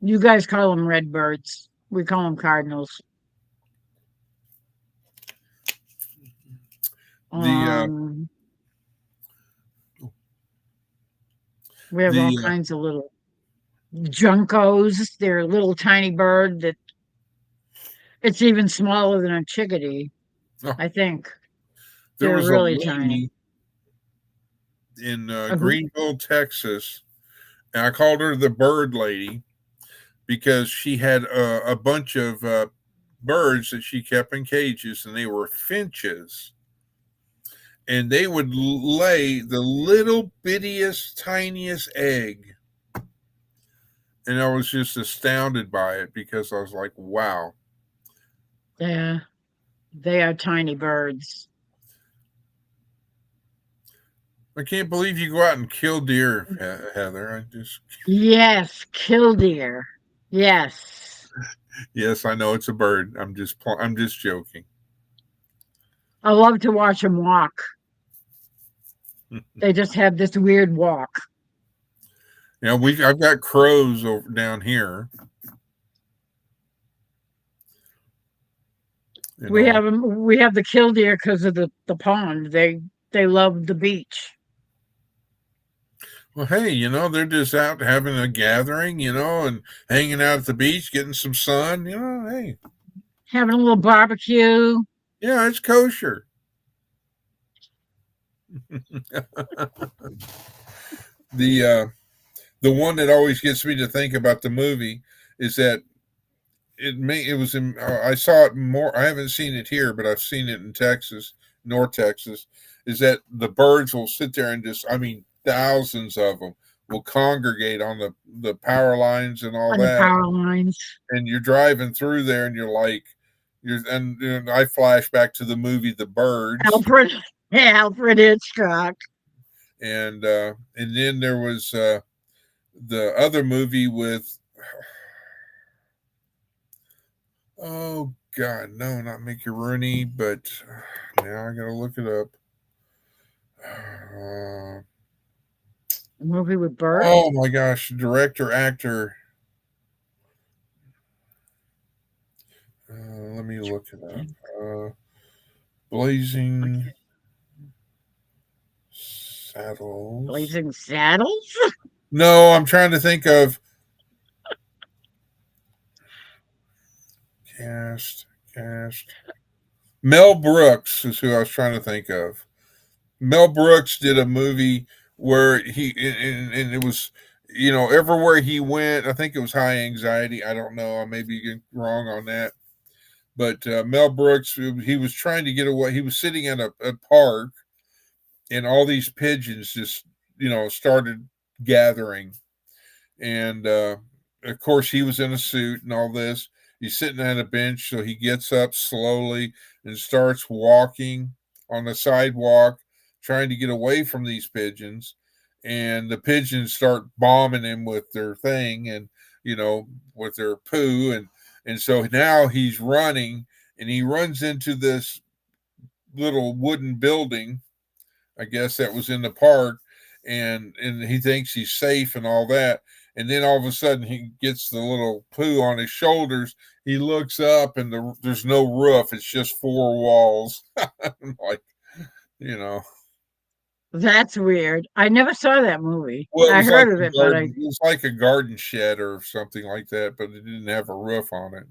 You guys call them redbirds. We call them cardinals. The Um, we have all the kinds of little juncos. They're a little tiny bird that it's even smaller than a chickadee, oh, I think. there They're was a really tiny. lady in Who? Greenville, Texas, and I called her the bird lady because she had a bunch of birds that she kept in cages, and they were finches, and they would lay the little bittiest, tiniest egg. And I was just astounded by it because I was like, wow. Yeah, they are tiny birds. I can't believe you go out and kill deer, Heather. I just, Yes, killdeer. Yes. yes, I know it's a bird. I'm just joking. I love to watch them walk. They just have this weird walk. Yeah, I've got crows over down here. You We know, have 'em- we have the killdeer because of the pond. They love the beach. well, hey, they're just out having a gathering, and hanging out at the beach, getting some sun. Hey, Having a little barbecue. yeah, it's kosher. The one that always gets me to think about the movie is that it was in I saw it more. I haven't seen it here, but I've seen it in Texas, North Texas. Is that the birds will sit there and just, I mean, thousands of them will congregate on the power lines and all On the that, power lines. and you're driving through there and you're like, and I flash back to the movie The Birds, Alfred, yeah, Alfred Hitchcock. and then there was the other movie with, oh God, no, not Mickey Rooney, but now I gotta look it up. A movie with birds. Oh my gosh, director, actor. Let me look it up. Blazing Saddles. Blazing Saddles. No, I'm trying to think of cast. Mel Brooks is who I was trying to think of. Mel Brooks did a movie where and it was, everywhere he went. I think it was High Anxiety. I don't know. I may be getting wrong on that. But Mel Brooks, he was trying to get away. He was sitting at a park, and all these pigeons just, started gathering. And of course, he was in a suit and all this. He's sitting at a bench, so he gets up slowly and starts walking on the sidewalk, trying to get away from these pigeons. And the pigeons start bombing him with their thing, and with their poo, and so now he's running, and he runs into this little wooden building, I guess that was in the park, and he thinks he's safe and all that. And then all of a sudden he gets the little poo on his shoulders. He looks up, and there's no roof. It's just four walls. Like, you know. That's weird. I never saw that movie. Well, I heard of it, but I it was like a garden shed or something like that, but it didn't have a roof on it.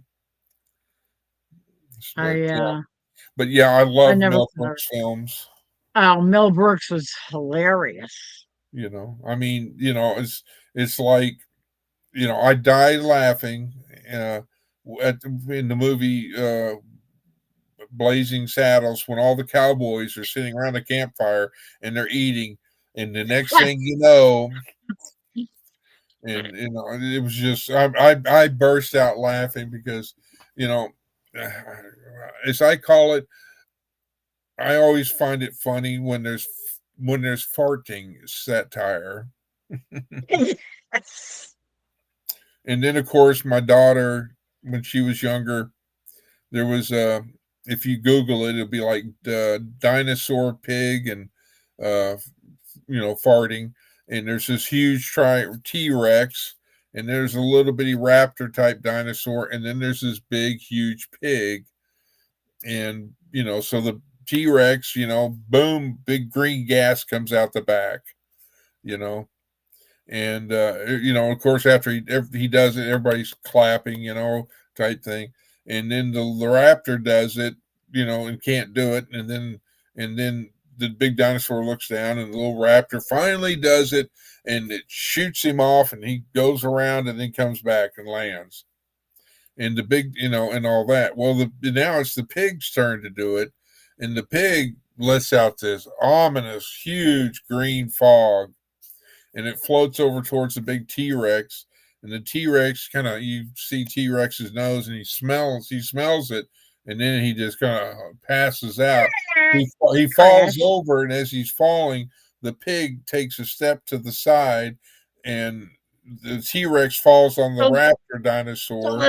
But I yeah, uh I I love never Mel saw it. Brooks films. Oh, Mel Brooks was hilarious. I mean, it's like, I died laughing in the movie Blazing Saddles, when all the cowboys are sitting around a campfire and they're eating, and the next thing you know, and it was just, I burst out laughing because, you know, as I call it, I always find it funny when there's farting satire. And then, of course, my daughter, when she was younger, there was if you Google it, it'll be like dinosaur pig and uh, farting, and there's this huge T Rex, and there's a little bitty raptor type dinosaur, and then there's this big huge pig, and so the T Rex, boom, big green gas comes out the back, you know, and of course after he does it, everybody's clapping, type thing, and then the raptor does it, and can't do it, and then the big dinosaur looks down, and the little raptor finally does it, and it shoots him off, and he goes around and then comes back and lands, and the big, and all that. Well, now it's the pig's turn to do it, and the pig lets out this ominous huge green fog, and it floats over towards the big T-Rex, and the T-Rex you see T-Rex's nose, and he smells it, and then he just kind of passes out. He falls over, and as he's falling, the pig takes a step to the side, and the T-Rex falls on the raptor dinosaur,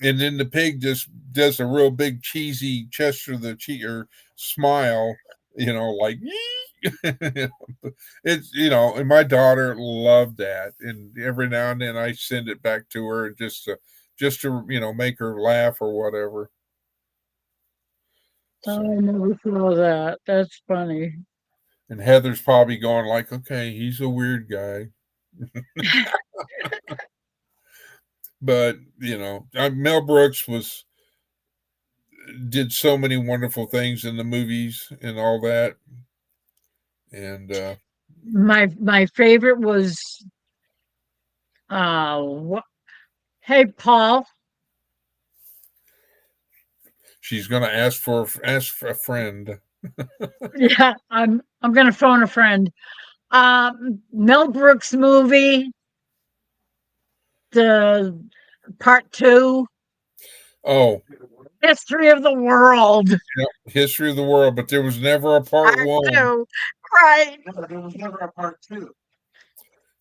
and then the pig just does a real big cheesy gesture, or smile, like it's and my daughter loved that, and every now and then I send it back to her just to make her laugh or whatever. I never saw that. That's funny. And Heather's probably going like, okay, he's a weird guy. But Mel Brooks did so many wonderful things in the movies and all that. And my favorite was what? Hey, Paul. She's gonna ask for a friend. Yeah, I'm gonna phone a friend. Mel Brooks movie, the part 2. Oh, History of the World. yeah, History of the World, but there was never a part 1. 2. Right. No, there was never a part 2.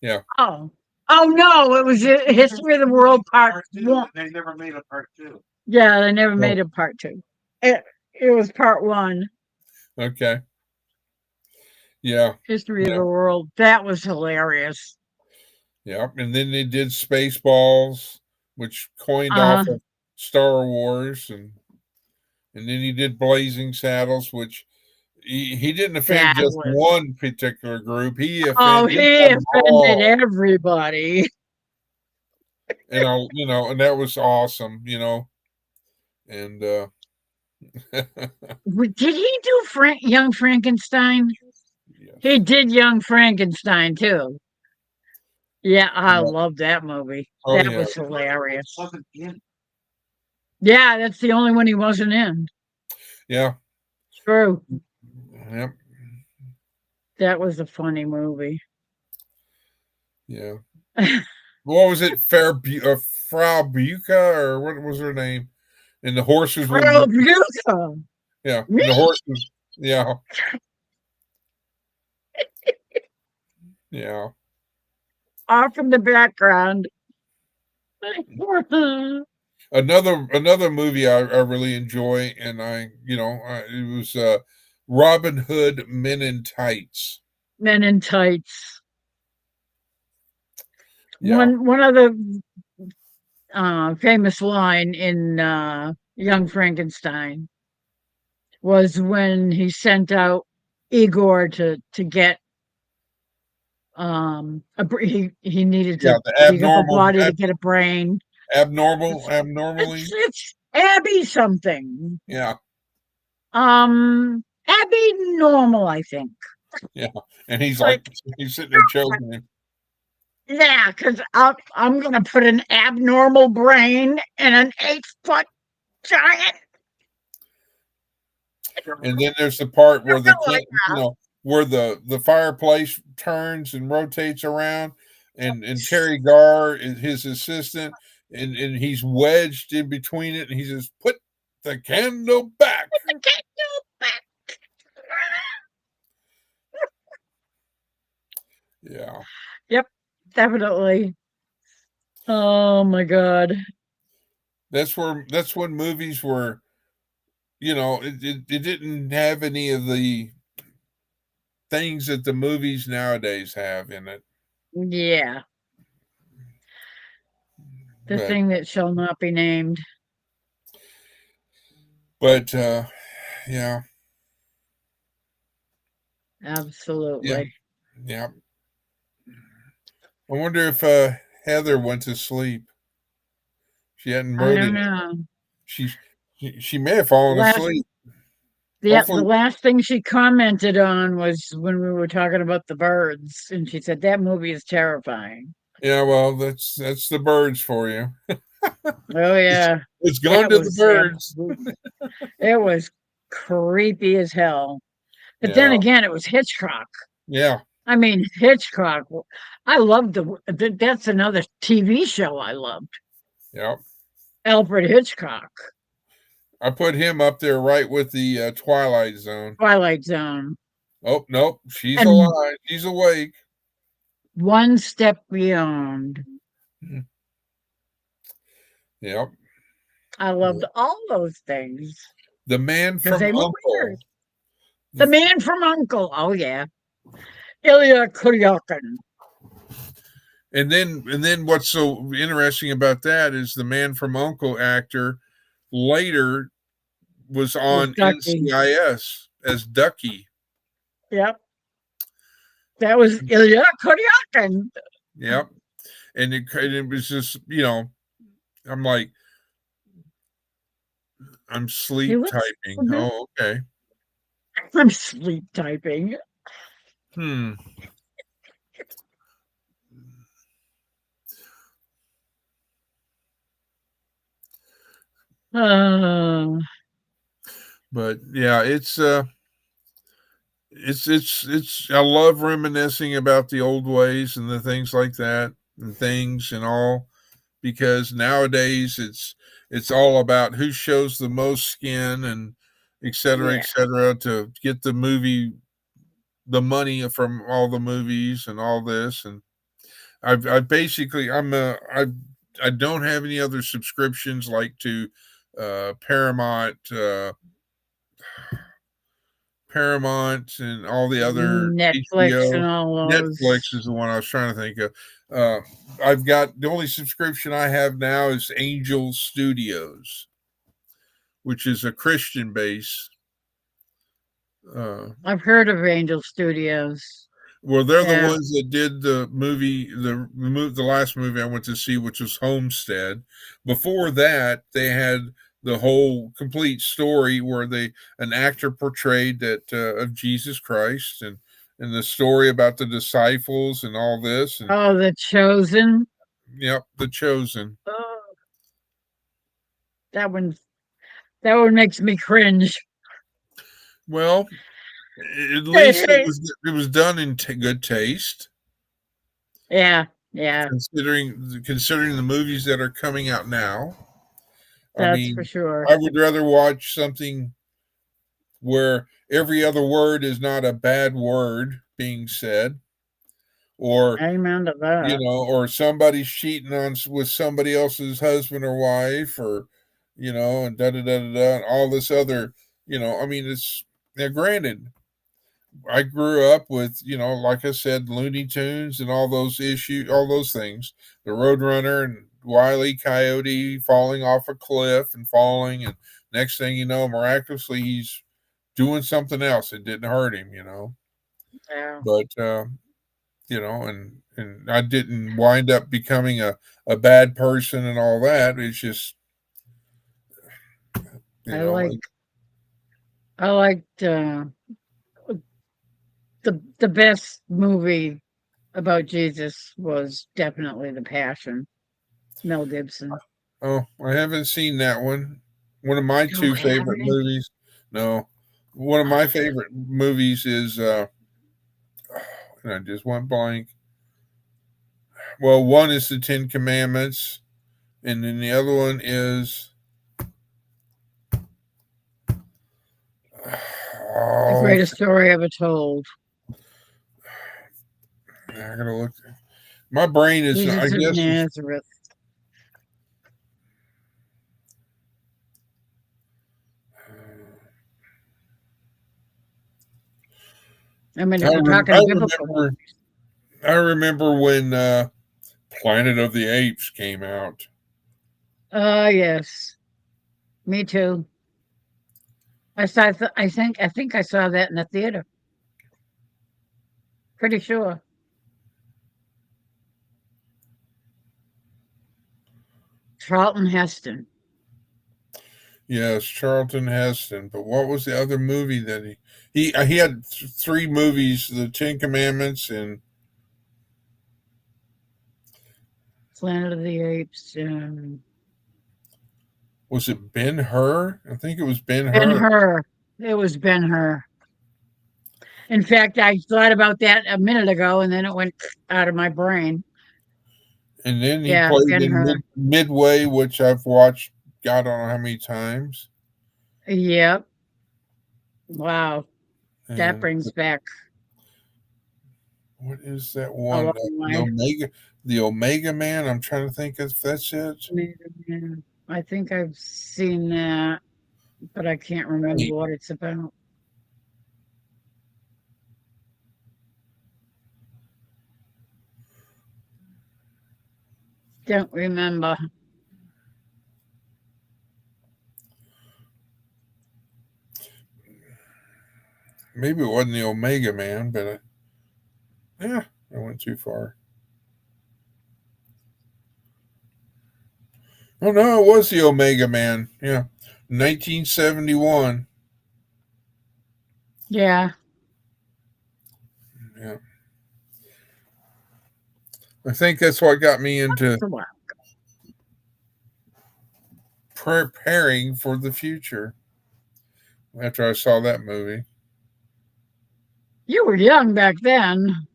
Yeah. Oh no, it was History of the World part 1. They never made a part 2. Yeah, they never made a part 2. It was part 1. Okay. Yeah. History of the World. That was hilarious. Yeah, and then they did Spaceballs, which coined off of Star Wars, and then he did Blazing Saddles, which he didn't offend just one particular group. He offended everybody. And and that was awesome, and did he do Young Frankenstein? Yes. He did Young Frankenstein too. Yeah, I love that movie. That was hilarious. Wasn't in. Yeah, that's the only one he wasn't in. Yeah. True. Yep. That was a funny movie. Yeah. What was it? Frau Buka, or what was her name? And the horses were Frau Buka. Yeah. The horses. Yeah. Yeah. Off in the background. Another movie I really enjoy, and it was Robin Hood Men in Tights. Men in Tights. Yeah. One of the famous line in Young Frankenstein was when he sent out Igor to get he needed to dig up a body to get a brain. Abnormally. It's Abby something. Yeah. Abby Normal, I think. Yeah, and he's like he's sitting there choking him. Yeah, because I'm gonna put an abnormal brain in an 8-foot giant. And then there's the part where where the fireplace turns and rotates around, and Terry Garr is his assistant, and he's wedged in between it, and he says, "Put the candle back." Put the candle back. Yeah. Definitely. Oh my God. That's when movies were, it didn't have any of the things that the movies nowadays have in it. Yeah. The But thing that shall not be named. but yeah, yeah, Absolutely. yeah. I wonder if Heather went to sleep. She hadn't I wrote don't it. know. She she may have fallen Last asleep. Yeah, the Hopefully, last thing she commented on was when we were talking about the birds, and she said that movie is terrifying. yeah. Well, that's the birds for you. Oh It's, yeah, it's going that to the was birds. it was creepy as hell. But then Yeah, again, it was Hitchcock. yeah, I mean, Hitchcock. I loved that's another TV show I loved. yeah. Alfred Hitchcock, I put him up there right with the Twilight Zone. Twilight Zone, Oh nope, she's and alive. She's awake. One Step Beyond. Yep. I loved all those things The Man because from they were Uncle. weird. The Man from Uncle. Oh yeah, Ilya Kuryakin. And then what's so interesting about that is the Man from Uncle actor later was Was on Ducky. NCIS as Ducky. Yep, that was Ilya Kuryakin. Yep. And it was just, I'm like, I'm He sleep was. typing. Oh, okay. I'm sleep typing. Hmm. Uh, But yeah, it's I love reminiscing about the old ways and the things like that and things and all, because nowadays it's all about who shows the most skin and yeah. et cetera, to get the money from all the movies and all this. And I basically I don't have any other subscriptions like to Paramount and all the other Netflix and HBO. all Netflix those. is the one I was trying to think of. I've got the only subscription I have now is Angel Studios, which is a Christian base. I've heard of Angel Studios. Well, they're the Yeah. ones that did the movie, the last movie I went to see, which was Homestead. Before that, they had the whole complete story where an actor portrayed that of Jesus Christ, and the story about the disciples and all this, and Oh, The Chosen. yep, The Chosen. Oh, that one. That one makes me cringe. Well, at least it was done in good taste, Yeah, yeah, considering the movies that are coming out now. I that's for mean, sure. I would rather watch something where every other word is not a bad word being said, or Amen to that. or somebody's cheating with somebody else's husband or wife, or and da da da da da, and all this other. I mean, it's now granted. I grew up with, like I said, Looney Tunes and all those all those things. The Roadrunner and Wile E. Coyote falling off a cliff and falling, and next thing you know, miraculously he's doing something else. It didn't hurt him. Yeah. But and I didn't wind up becoming a bad person and all that. It's just you I know, like I liked the best movie about Jesus was definitely The Passion. Mel Gibson. oh, I haven't seen that one. One of my You two favorite haven't? movies. No, one of my favorite movies is and I just went blank. Well, one is the Ten Commandments, and then the other one is The oh, Greatest Story Ever Told. I gotta look. My brain is, I Jesus of guess, Nazareth. I mean, if I, we're rem- talking biblical remember. I remember when Planet of the Apes came out. yes. Me too. I saw. I think I saw that in the theater. Pretty sure. Charlton Heston. Yes, Charlton Heston. But what was the other movie that he had three movies: The Ten Commandments and Planet of the Apes. was it Ben Hur? I think it was Ben Ben Hur. Hur. It was Ben Hur. In fact, I thought about that a minute ago, and then it went out of my brain. And then he Yeah, played Ben in Hur. Midway, which I've watched. God, I don't know how many times. Yep. Wow, that And brings back what is that a one? long way. The Omega Man. I'm trying to think if that's it. I think I've seen that, but I can't remember what it's about. Don't remember. Maybe it wasn't the Omega Man, but yeah, I went too far. Oh no, it was the Omega Man. Yeah, 1971. Yeah. Yeah, I think that's what got me into preparing for the future. After I saw that movie. You were young back then,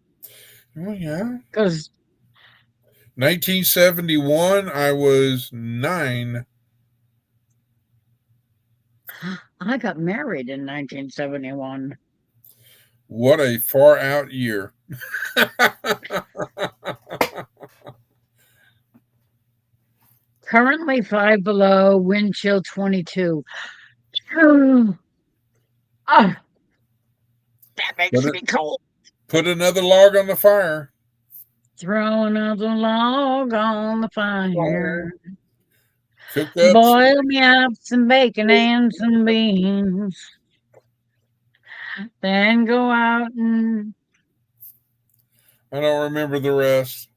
Oh yeah, because 1971. I was 9. I got married in 1971. What a far out year. Currently 5 below, wind chill 22. Oh, that makes me cold. Put another log on the fire. Throw another log on the fire. Cook up. Boil me up some bacon and some beans. Then go out and I don't remember the rest.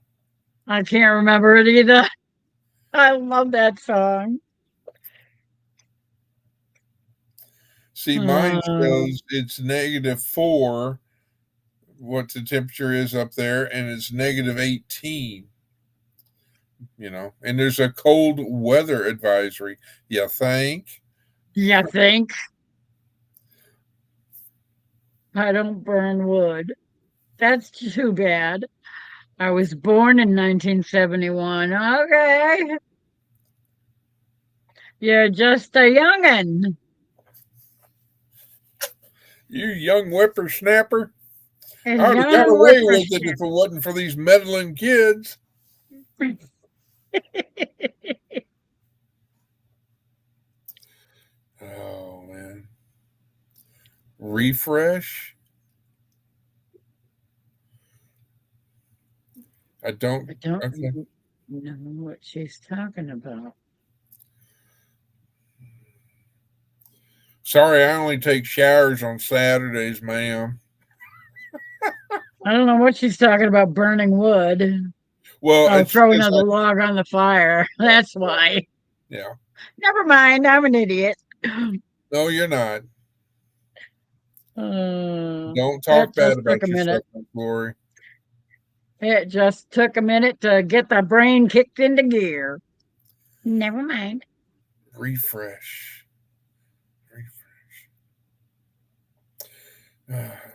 I can't remember it either. I love that song. See, mine shows it's -4, what the temperature is up there, and it's -18. And there's a cold weather advisory. You think? You think? I don't burn wood. That's too bad. I was born in 1971. Okay. You're just a youngin'. You young whippersnapper. A I would have got young away with it whippersnapper. if it wasn't for these meddling kids. Oh man. Refresh. I don't okay. know what she's talking about. Sorry, I only take showers on Saturdays, ma'am. I don't know what she's talking about burning wood. Well, Oh, it's throw just another log on the fire. That's why. yeah. Never mind. I'm an idiot. No, you're not. Don't talk That bad just about took a yourself, minute. Glory. It just took a minute to get the brain kicked into gear. Never mind. Refresh.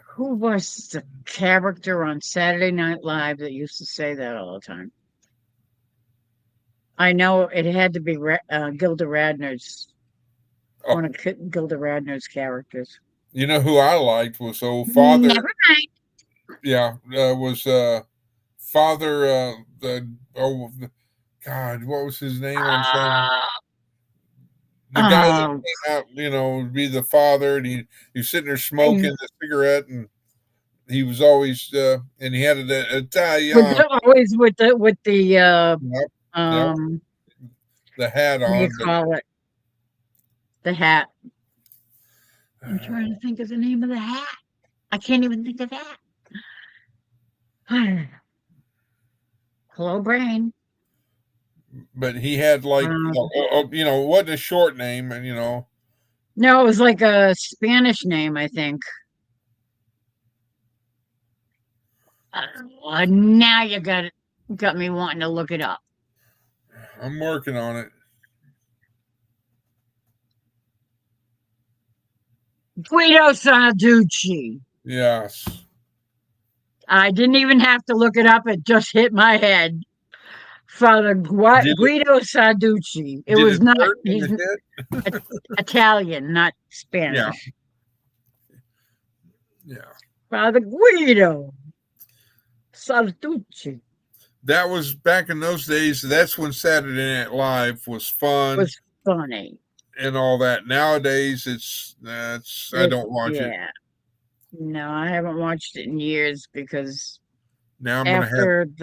Who was the character on Saturday Night Live that used to say that all the time? I know it had to be Gilda Radner's, one of Gilda Radner's characters. You know who I liked was old Father. Never mind. Yeah, was father, God, what was his name on Friday? The guy that Oh, came out, would be the father, and he was sitting there smoking a cigarette, and he was always, and he had an Italian, always with the yep, yep, um, the hat what do you on, but call it? The hat. I'm trying to think of the name of the hat. I can't even think of that. Hello, brain. but he had like, it wasn't a short name, and No, it was like a Spanish name, I think. Now you got me wanting to look it up. I'm working on it. Guido Sarducci. Yes. I didn't even have to look it up. It just hit my head. Father Did it, Guido Sarducci. It did was it not, hurt when he's it hit? Italian, not Yeah. Spanish. Yeah. Father Guido Sarducci That was back in those days. That's when Saturday Night Live was fun was funny. and all that. Nowadays, I don't watch it. Yeah. No, I haven't watched it in years because Now I'm gonna have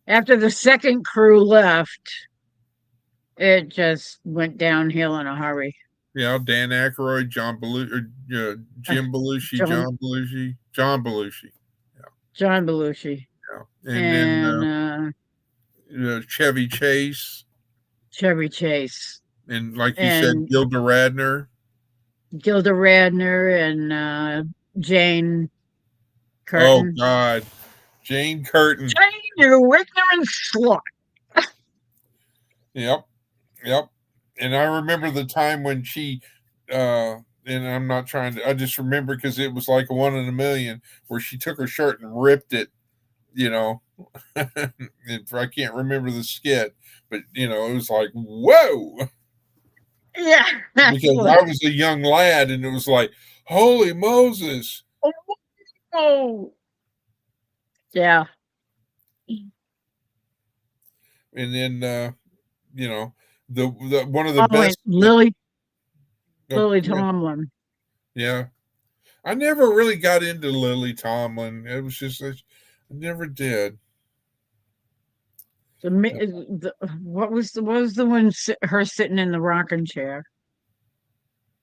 after the second crew left, it just went downhill in a hurry. Dan Aykroyd, John Belushi, Jim Belushi, John John Belushi. John Belushi Yeah. And and then Chevy Chase, Chevy Chase and like you said, and Gilda Radner. Gilda Radner and Jane Oh Curtin. God, Jane Curtin. Jane, you ignorant slut. Yep. And I remember the time when she, and I'm not trying to, I just remember because it was like a one in a million where she took her shirt and ripped it, I can't remember the skit, but it was like, whoa, Yeah. because I was a young lad and it was like, holy Moses. Oh. Yeah. And then, the one of the Oh, and best. Lily Yeah. Tomlin. Yeah. I never really got into Lily Tomlin. It was just, I never did. What was the one her sitting in the rocking chair,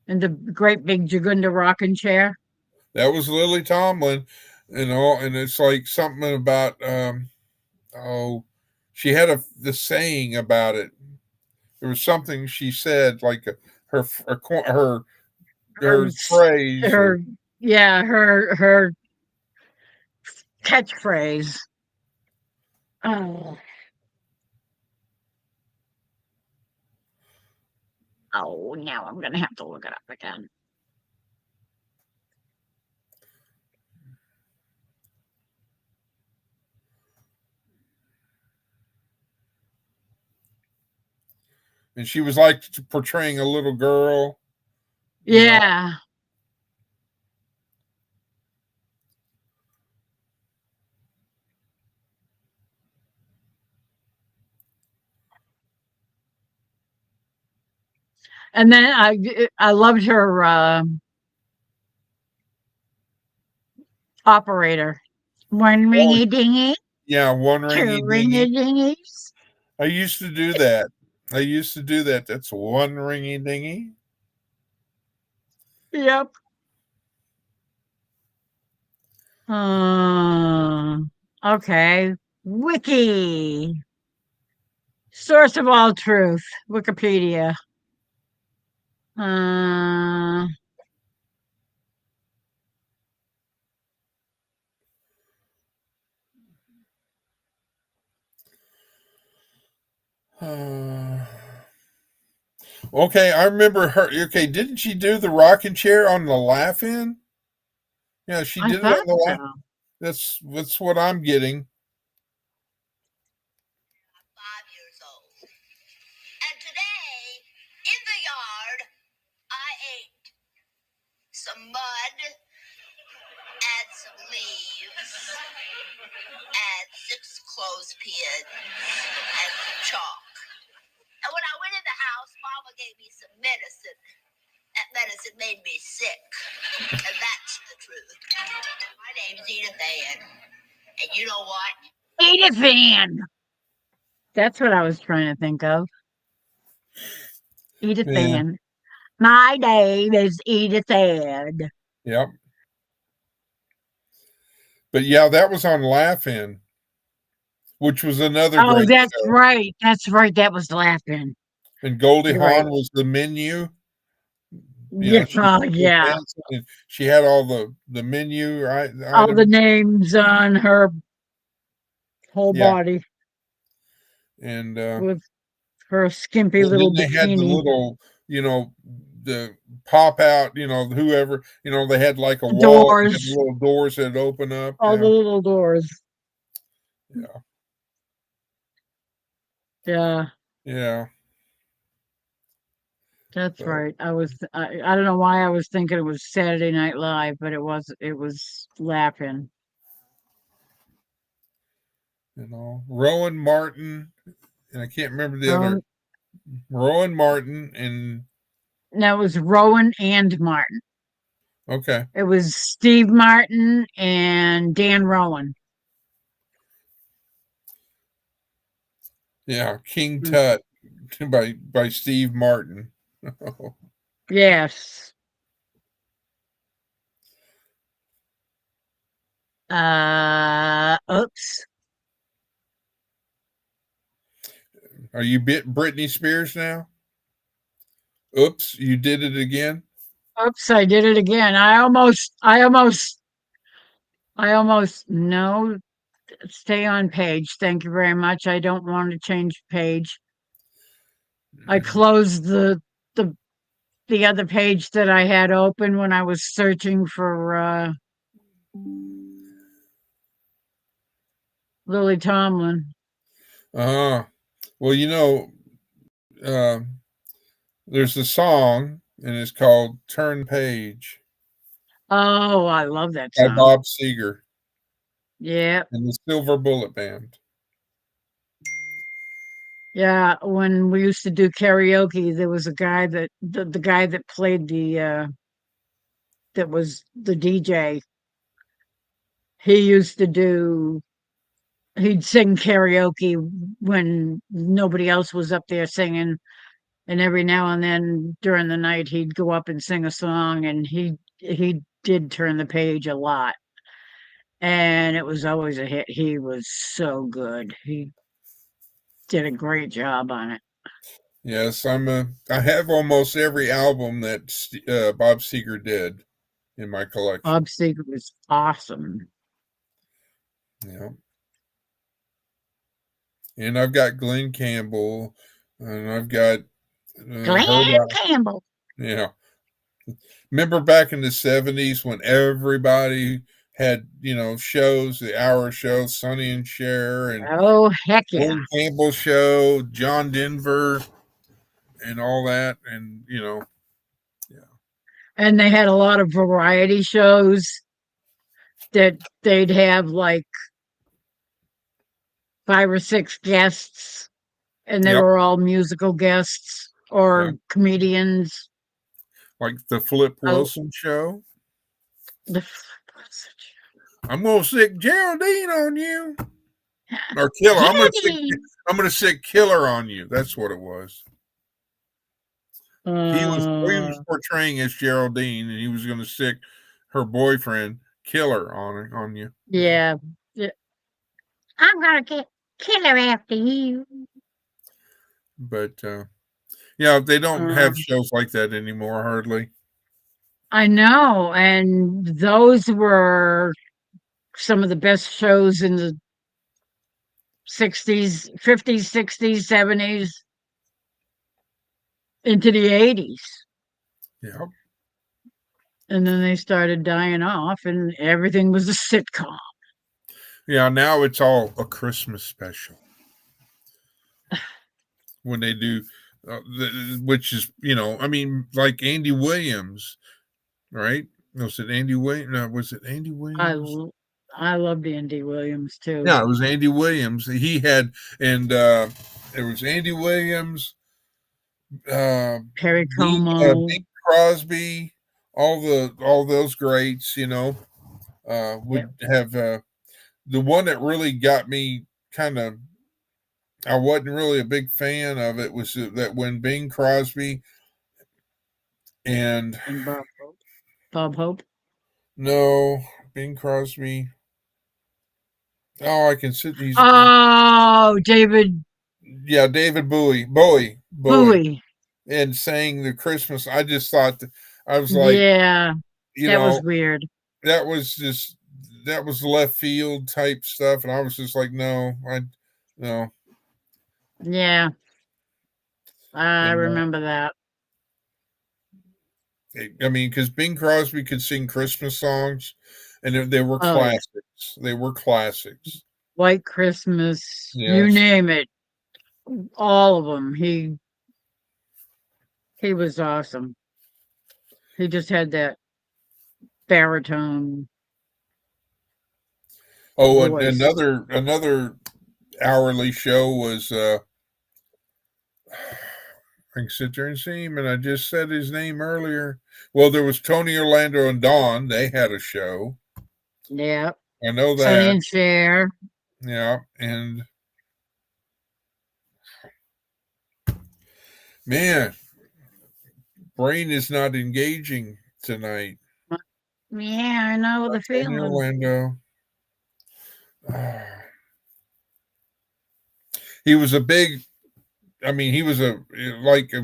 in the great big Jagunda rocking chair? That was Lily Tomlin, and it's like something about she had the saying about it. There was something she said, like her phrase. Her yeah, her catchphrase. Oh. Oh, now I'm gonna have to look it up again. And she was like portraying a little girl. Yeah. And then I loved her operator. One ringy dingy, Yeah, one two ringy ringy dingy. dingies. I used to do that. That's one ringy dingy. Yep. Okay. Wiki. Source of all truth. Wikipedia. Uh, Okay, I remember her. Okay, didn't she do the rocking chair on the Laugh-In? Yeah, she I did it thought on the so. Laugh. That's what I'm getting. 5 years old. And today, in the yard, I ate some mud and some leaves and 6 clothespins and some chalk. And when I went in the house, Mama gave me some medicine. That medicine made me sick. And that's the truth. My name's Edith Ann. And you know what? Edith Ann. That's what I was trying to think of. Edith Yeah. Ann. My name is Edith Ann. Yep. But yeah, that was on Laugh-In, which was another Oh, great that's show. right. That's right. That was Laughing. And Goldie You're Hawn right. was the menu. Yeah, She was yeah. dancing and she had all the menu All the items. names on her whole Yeah. body And with her skimpy and little then they had the bikini. little, the pop out, whoever, they had like a The wall, and had doors. little doors that open up. All the Yeah. little doors. Yeah. Yeah, Yeah. that's So, right. I don't know why I was thinking it was Saturday Night Live, but it was Laughing. Rowan Martin, and I can't remember the other. Rowan Martin and That was Rowan and Martin. okay. It was Steve Martin and Dan Rowan. Yeah, King Mm. Tut by Steve Martin. Yes. Oops. Are you Britney Spears now? Oops, you did it again. Oops, I did it again. No, stay on page. Thank you very much. I don't want to change page. I closed the other page that I had open when I was searching for Lily Tomlin. Well, there's a song and it's called "Turn Page" Oh, I love that by song. Bob Seger Yeah. and the Silver Bullet Band. Yeah, when we used to do karaoke, there was a guy that the guy that played that was the DJ. He used to he'd sing karaoke when nobody else was up there singing, and every now and then during the night he'd go up and sing a song, and he did turn the page a lot. And it was always a hit. He was so good. He did a great job on it. Yes, I have almost every album that Bob Seger did in my collection. Bob Seger was awesome. Yeah. And I've got Glenn Campbell, and I've got Glenn Campbell. Yeah. Remember back in the 70s when everybody had, shows, the hour show, Sonny and Cher, and Oh, heck yeah. Glenn Campbell show, John Denver, and all that. And, yeah. And they had a lot of variety shows that they'd have like 5 or 6 guests, and they Yep. were all musical guests or Yeah. comedians. Like the Flip Wilson show. The I'm gonna sick Geraldine on you, or Killer. I'm gonna sick Killer on you. That's what it was. He was portraying as Geraldine, and he was gonna sick her boyfriend Killer on you. yeah. I'm gonna get killer after you. But yeah, they don't have shows like that anymore, hardly. I know, and those were some of the best shows in the 60s, 50s, 60s, 70s, into the 80s. Yeah. And then they started dying off, and everything was a sitcom. Yeah, now it's all a Christmas special. When they do, which is, like Andy Williams, right? Was it Andy Williams? No, was it Andy Williams? I loved Andy Williams too. Yeah, it was Andy Williams. He had, and it was Andy Williams, Perry Bing Como. Crosby, all those greats, would have the one that really got me kind of. I wasn't really a big fan of it. Was that when Bing Crosby and Bob Hope. no Bing Crosby. Oh, I can sit. He's David yeah, David Bowie, Bowie. and saying the Christmas. I just thought I was like, Yeah, that was know, weird. that was left field type stuff, and I was just like, no. Yeah, I And, remember that. I mean, because Bing Crosby could sing Christmas songs, and they were Oh, yeah. classics. They were classics. White Christmas, you Yes. name it, all of them. He was awesome. He just had that baritone. Oh, and voice. another hourly show was I can sit there and see him, and I just said his name earlier. Well, there was Tony Orlando and Dawn. They had a show. Yeah, I know Sonny that. and Cher. Yeah, and man, brain is not engaging tonight. Yeah, I know the Tony feeling. Orlando. He was a big. I mean, he was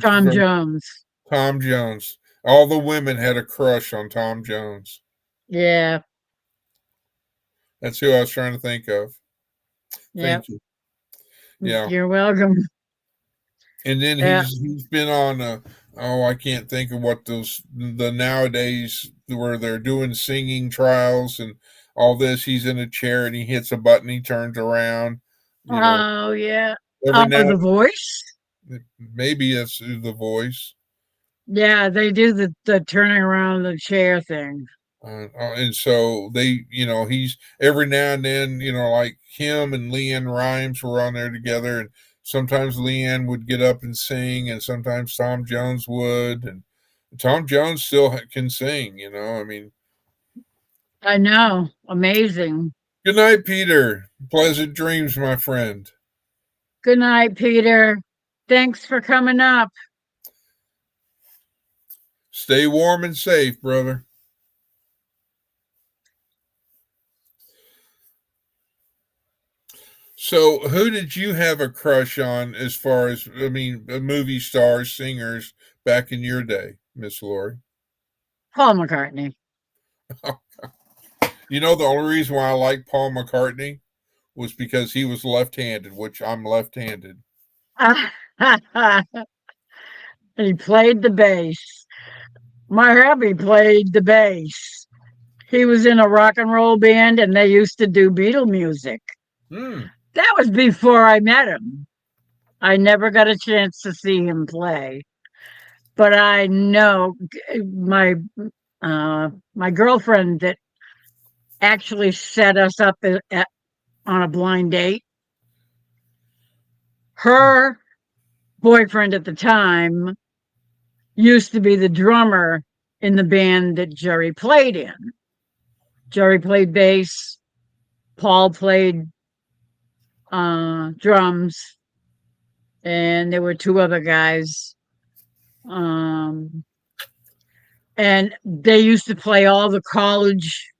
Tom Jones. Tom Jones. All the women had a crush on Tom Jones. Yeah. That's who I was trying to think of. Yeah. Thank you. Yeah. You're welcome. And then Yeah. he's been on I can't think of what the nowadays where they're doing singing trials and all this. He's in a chair and he hits a button, he turns around. Oh yeah. Every now The Voice. maybe it's The Voice. Yeah, they do the turning around the chair thing. And so they, he's every now and then, like him and Leanne Rhymes were on there together, and sometimes Leanne would get up and sing, and sometimes Tom Jones would, and Tom Jones still can sing, I mean. I know. Amazing. Good night, Peter. Pleasant dreams, my friend. Good night, Peter. Thanks for coming up. Stay warm and safe, brother. So, who did you have a crush on as far as, movie stars, singers back in your day, Miss Lori? Paul McCartney. The only reason why I like Paul McCartney was because he was left-handed, which I'm left-handed. He played the bass. My hubby played the bass. He was in a rock and roll band, and they used to do Beatle music. That was before I met him. I never got a chance to see him play. But I know my girlfriend that actually set us up on a blind date. Her boyfriend at the time used to be the drummer in the band that Jerry played in. Jerry played bass. Paul played drums, and there were two other guys. And they used to play all the college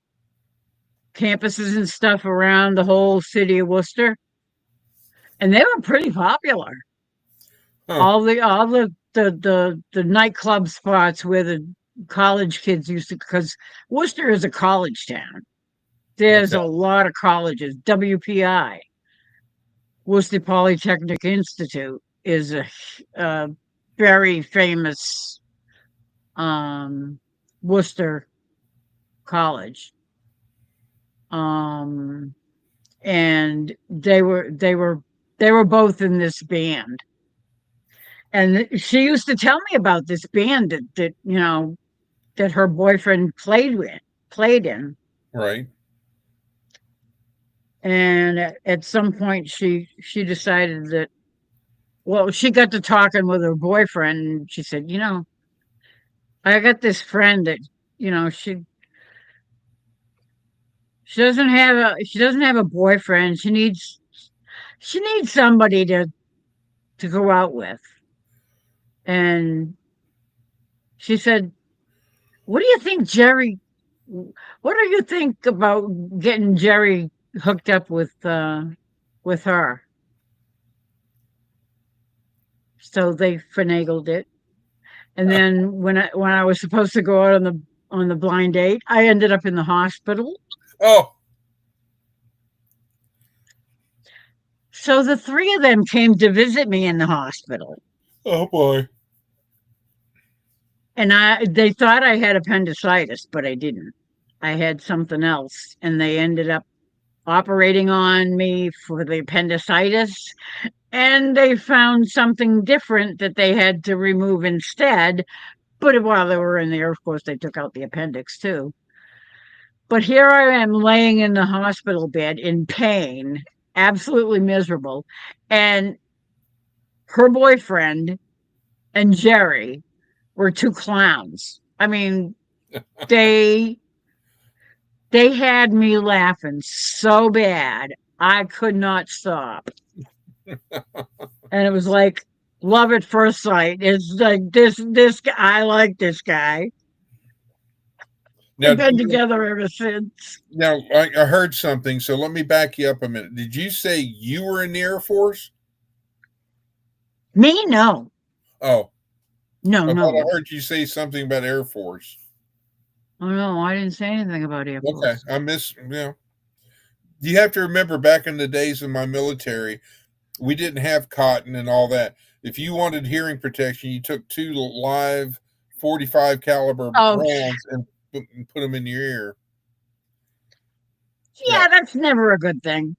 campuses and stuff around the whole city of Worcester, and they were pretty popular. All the nightclub spots where the college kids used to, because Worcester is a college town. There's a lot of colleges. WPI, Worcester Polytechnic Institute, is a very famous Worcester college. And they were both in this band. And she used to tell me about this band that that her boyfriend played in. Right. And at some point she decided that, well, she got to talking with her boyfriend and she said, I got this friend that, she doesn't have a boyfriend. She needs somebody to go out with. And she said, what do you think, Jerry? What do you think about getting Jerry hooked up with her? So they finagled it. And then when I was supposed to go out on the blind date, I ended up in the hospital. Oh, So the three of them came to visit me in the hospital. oh boy. And they thought I had appendicitis, but I didn't. I had something else. And they ended up operating on me for the appendicitis. And they found something different that they had to remove instead. But while they were in there, of course, they took out the appendix too. But here I am laying in the hospital bed in pain, absolutely miserable. And her boyfriend and Jerry were two clowns. I mean, they had me laughing so bad I could not stop. And it was like love at first sight. It's like this guy, I like this guy. Now, We've been together ever since. now I heard something, so let me back you up a minute. Did you say you were in the Air Force? Me, no. Oh, No, I thought I no. heard you say something about Air Force. Oh no, I didn't say anything about Air Force. Okay, I miss. You have to remember back in the days of my military, we didn't have cotton and all that. If you wanted hearing protection, you took two live 45 caliber Oh. rounds and put them in your ear. Yeah, that's never a good thing.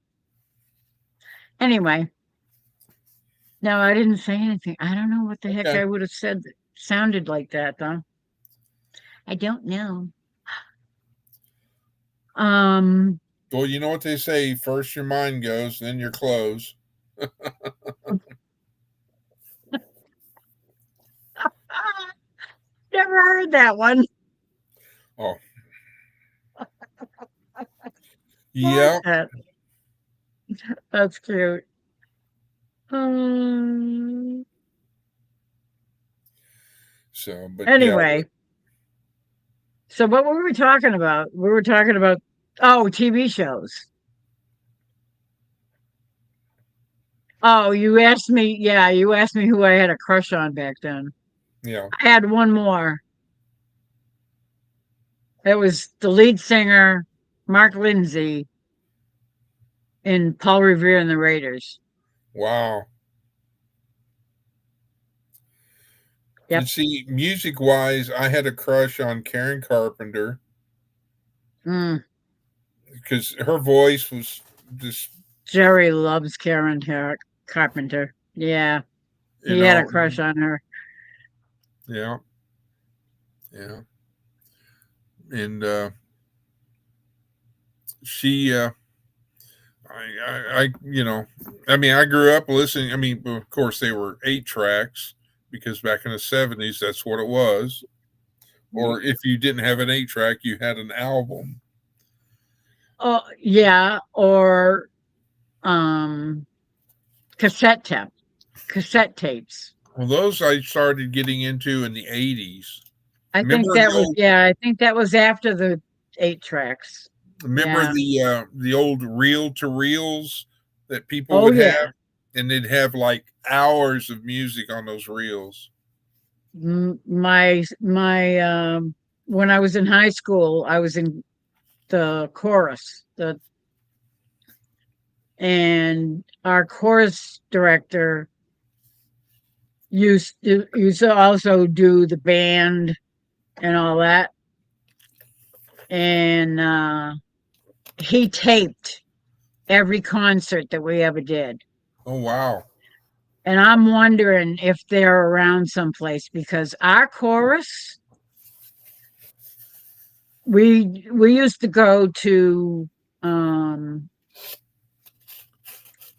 Anyway. No, I didn't say anything. I don't know what the heck Okay. I would have said that sounded like that, though. I don't know. Well, you know what they say: first your mind goes, then your clothes. Never heard that one. Oh, yeah. That's cute. So, but Anyway. So what were we talking about? We were talking about TV shows. Oh, you asked me who I had a crush on back then. Yeah. I had one more. It was the lead singer, Mark Lindsay, in Paul Revere and the Raiders. Wow. Yep. You see, music wise, I had a crush on Karen Carpenter because her voice was just. Jerry loves Karen Carpenter. Yeah. He had a crush on her. Yeah. Yeah. And she I I grew up listening. I mean, of course they were 8-tracks because back in the 70s that's what it was. Or if you didn't have an 8-track, you had an album. Oh, yeah, or cassette tapes. Well, those I started getting into in the 80s. I think that was after the 8-tracks. Remember the old reel-to-reels that people Oh, would yeah. have, and they'd have like hours of music on those reels. My when I was in high school, I was in the chorus, and our chorus director used to also do the band and all that, and he taped every concert that we ever did. Oh wow. And I'm wondering if they're around someplace because our chorus we used to go to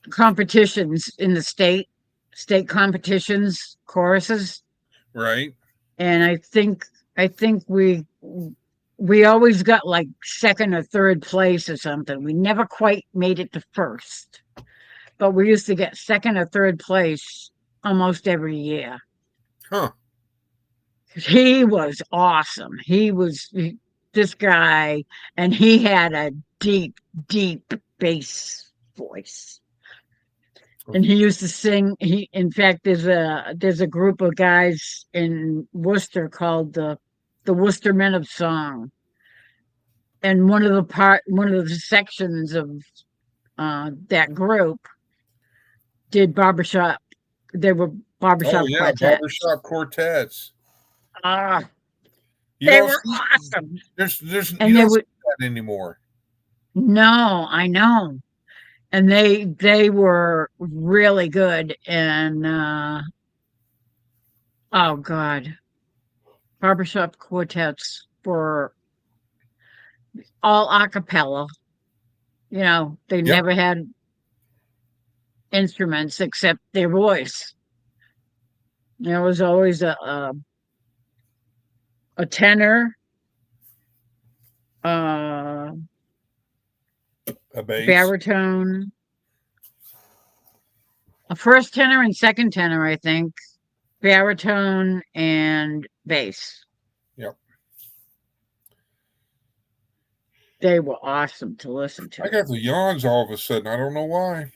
competitions in the state competitions, choruses, Right. and I think we always got like second or third place or something. We never quite made it to first, but we used to get second or third place almost every year. Huh. He was awesome. This guy, and he had a deep, deep bass voice. And he used to sing. In fact, there's a group of guys in Worcester called the Worcester Men of Song, and one of the sections of that group did barbershop. They were Oh barbershop yeah, quartet. barbershop quartets. Ah, You they don't were see awesome. there's And you they don't see would that anymore. no, I know. And they were really good. And oh God, barbershop quartets were all a cappella. You know, they Yep. never had instruments except their voice. There was always a tenor, uh, A bass. baritone, a first tenor and second tenor, I think, baritone and bass. Yep. They were awesome to listen I to. got the yawns all of a sudden. I don't know why.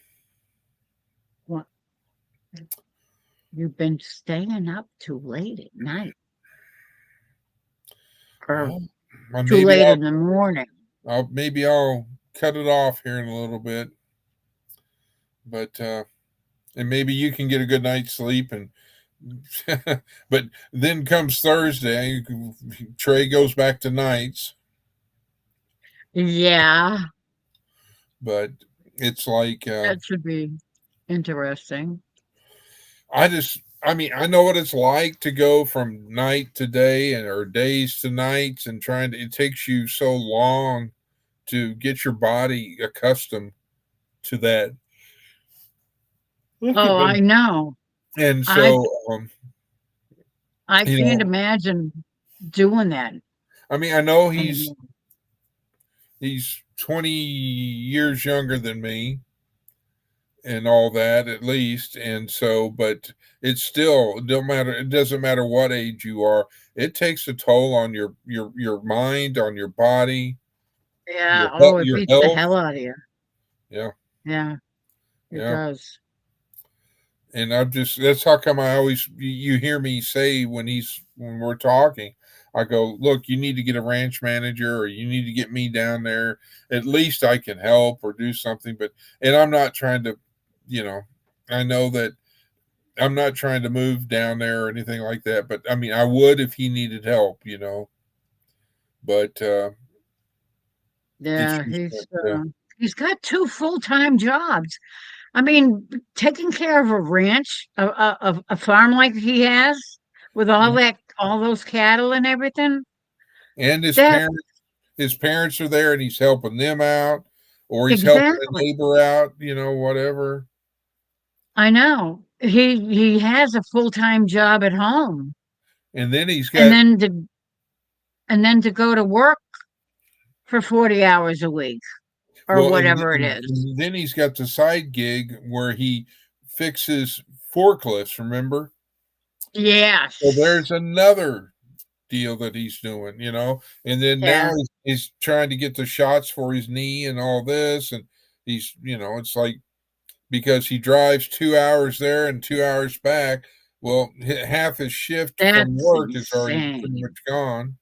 What? You've been staying up too late at night, or Well, too maybe late in the morning. maybe I'll cut it off here in a little bit. But and maybe you can get a good night's sleep and but then comes Thursday, Trey goes back to nights, Yeah, but it's like that should be interesting. I mean, I know what it's like to go from night to day and or days to nights and it takes you so long to get your body accustomed to that. Look at Oh, me. I know. And I so I you can't know, imagine doing that I mean, I know anymore. he's 20 years younger than me and all that at least, and so but it's still it doesn't matter what age you are. It takes a toll on your mind, on your body, Yeah. Oh, it your beats the health. hell out of you. Yeah. Yeah, it Yeah. does. And that's how come I always you hear me say when we're talking, I go, look, you need to get a ranch manager or you need to get me down there. At least I can help or do something. And I'm not trying to, I know that I'm not trying to move down there or anything like that. But I mean, I would if he needed help, But it's Yeah, just he's got two full-time jobs. I mean, taking care of a ranch, a farm like he has, with all those cattle and everything. and That his parents are there and he's helping them out, or he's helping a exactly. neighbor out, whatever. I know. He has a full-time job at home, And then he's and got then to go to work for 40 hours a week or well, whatever it is. and then he's got the side gig where he fixes forklifts, remember? Yes. So there's another deal that he's doing, and then now Yeah. he's trying to get the shots for his knee and all this, and he's, it's like because he drives 2 hours there and 2 hours back. Well, half his shift from That's work is already pretty insane. much gone.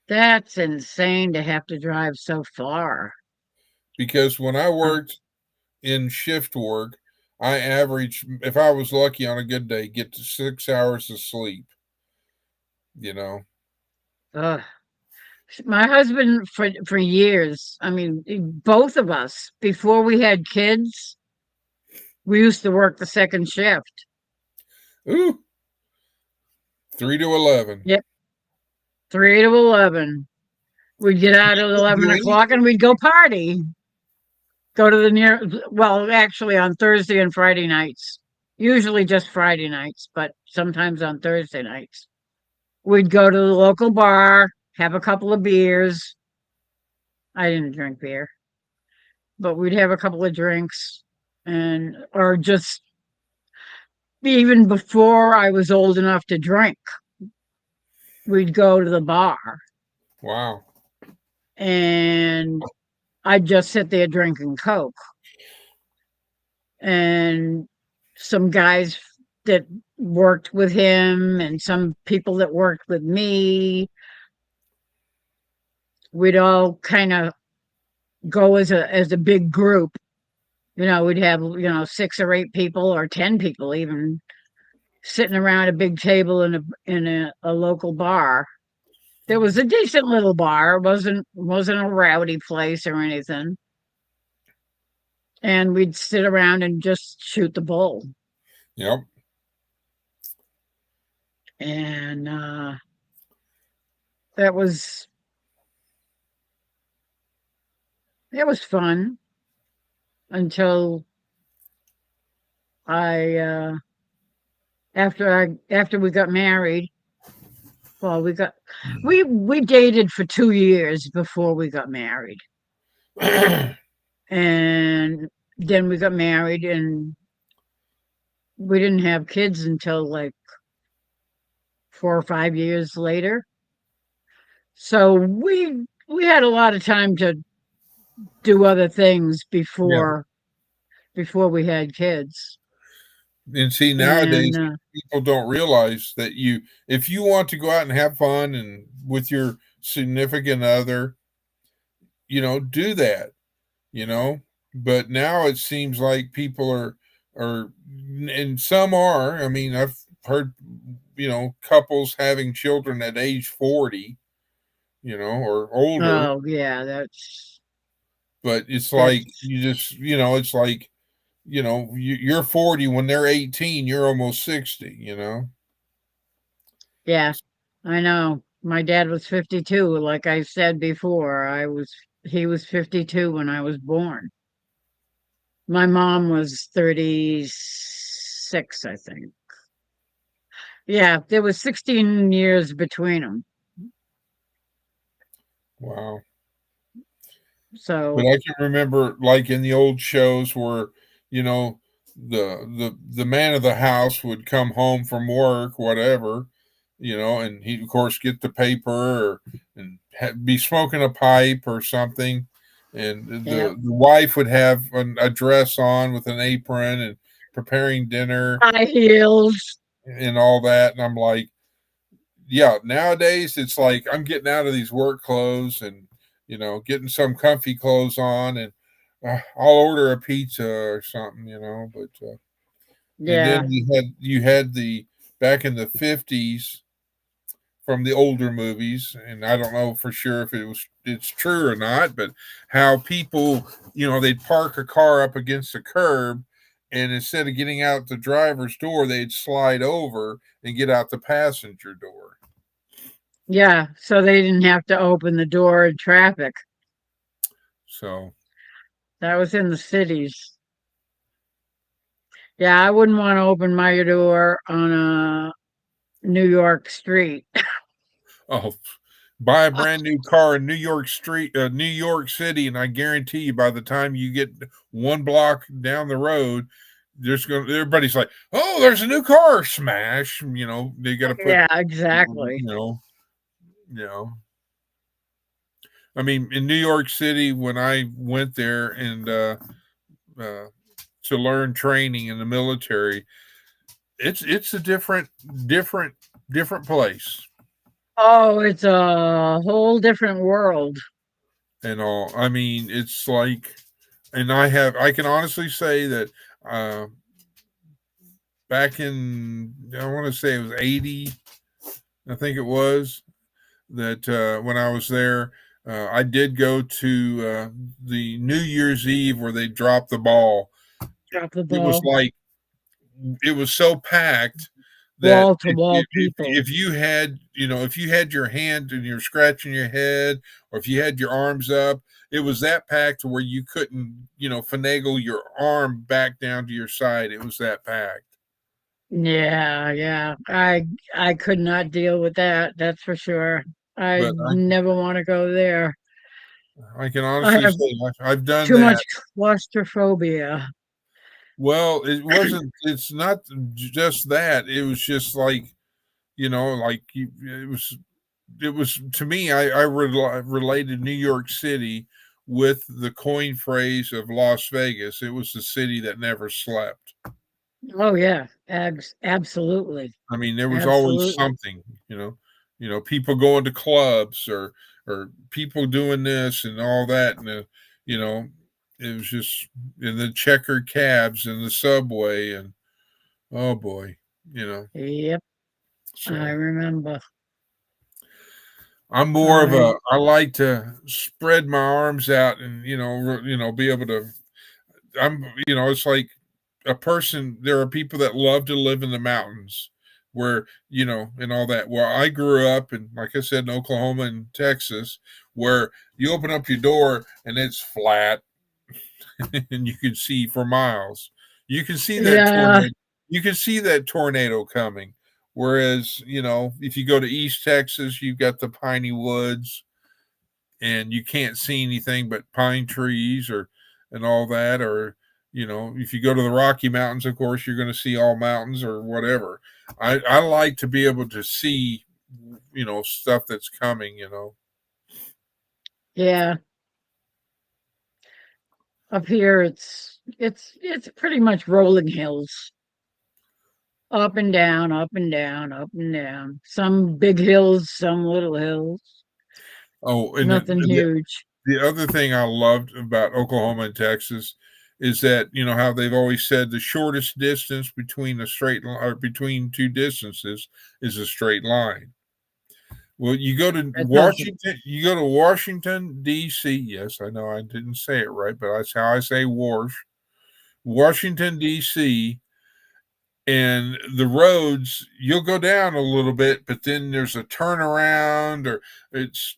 That's insane to have to drive so far. Because when I worked in shift work, I averaged, if I was lucky on a good day, get to 6 hours of sleep. Ugh. My husband for years, I mean, both of us, before we had kids, we used to work the second shift. Ooh, 3 to 11. Yep. 3 to 11. We'd get out at 11 o'clock and we'd go party. Go to well, actually on Thursday and Friday nights. Usually just Friday nights, but sometimes on Thursday nights. We'd go to the local bar, have a couple of beers. I didn't drink beer, but we'd have a couple of drinks or just even before I was old enough to drink, we'd go to the bar Wow. and I'd just sit there drinking Coke. And some guys that worked with him and some people that worked with me, we'd all kind of go as a big group. We'd have 6 or 8 people or 10 people even sitting around a big table in a local bar. There was a decent little bar. It wasn't a rowdy place or anything. And we'd sit around and just shoot the bull. Yep. And it was fun until after we got married. Well, we dated for 2 years before we got married. And then we got married and we didn't have kids until like 4 or 5 years later. So we had a lot of time to do other things before we had kids. And see, nowadays And, people don't realize that if you want to go out and have fun and with your significant other, do that, but now it seems like people are, and some are, I mean, I've heard, couples having children at age 40, or older. oh yeah, But it's like, you just, it's like, you're 40 when they're 18, you're almost 60, yeah, I know. My dad was 52. Like I said before, he was 52 when I was born. My mom was 36, I think. Yeah, there was 16 years between them. Wow. So, But I can remember, like in the old shows where, the man of the house would come home from work, whatever, and he'd of course get the paper and be smoking a pipe or something, and yeah. the wife would have a dress on with an apron and preparing dinner High heels. and all that, and I'm like, yeah, nowadays it's like I'm getting out of these work clothes and getting some comfy clothes on, and I'll order a pizza or something, but Yeah. and then you had the back in the 50s from the older movies, and I don't know for sure if it's true or not, but how people, they'd park a car up against a curb, and instead of getting out the driver's door, they'd slide over and get out the passenger door. Yeah, so they didn't have to open the door in traffic. So That was in the cities. Yeah, I wouldn't want to open my door on a New York street. oh, buy a brand new car in New York City, and I guarantee you, by the time you get one block down the road, everybody's like, "Oh, there's a new car!" Smash! They got to put. Yeah, exactly. I mean, in New York City, when I went there and to learn training in the military, it's a different place. Oh, it's a whole different world. And all. I mean, it's like, and I can honestly say that back in, I want to say it was 80, I think it was, that when I was there, I did go to the New Year's Eve where they dropped the ball. Drop the It was ball. like, it was so packed that Wall to wall people. if you had, you know, if you had your hand and you're scratching your head, or if you had your arms up, it was that packed to where you couldn't, you know, finagle your arm back down to your side. It was that packed. Yeah, yeah. I could not deal with that. That's for sure. I But never want to go there. I can I honestly have say I've done too much that. claustrophobia. Well, it wasn't. It's not just that. It was just like, you know, like it was. It was to me. I related New York City with the coin phrase of Las Vegas. It was the city that never slept. Oh yeah, absolutely, I mean, there was always absolutely. something. You know, people going to clubs or people doing this and all that, and you know, it was just in the checkered cabs and the subway, and oh boy, you know. Yep, I So remember. I'm more of I a. I like to spread my arms out and be able to. It's like a person. There are people that love to live in the mountains, where and all that. Well, I grew up in, like I said, in Oklahoma and Texas, where you open up your door and it's flat, and you can see for miles. You can see that yeah, tornado. You can see that tornado coming. Whereas, if you go to East Texas, you've got the piney woods, and you can't see anything but pine trees and all that. Or, if you go to the Rocky Mountains, of course, you're going to see all mountains or whatever. I like to be able to see, stuff that's coming. yeah. Up here, it's pretty much rolling hills, up and down, up and down, up and down. Some big hills, some little hills. Oh, and Nothing huge. the other thing I loved about Oklahoma and Texas is that, how they've always said the shortest distance between a straight line or between two distances is a straight line. Well, you go to It doesn't. Washington, D.C. Yes, I know I didn't say it right, but that's how I say Washington, D.C. And the roads, you'll go down a little bit, but then there's a turnaround, or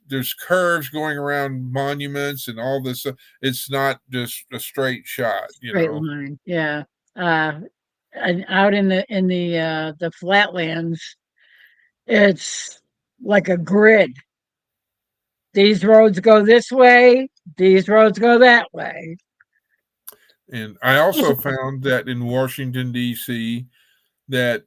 there's curves going around monuments and all this. It's not just a straight shot. Straight line. Yeah. And out in the flatlands, it's like a grid. These roads go this way, these roads go that way. And I also found that in Washington, D.C., that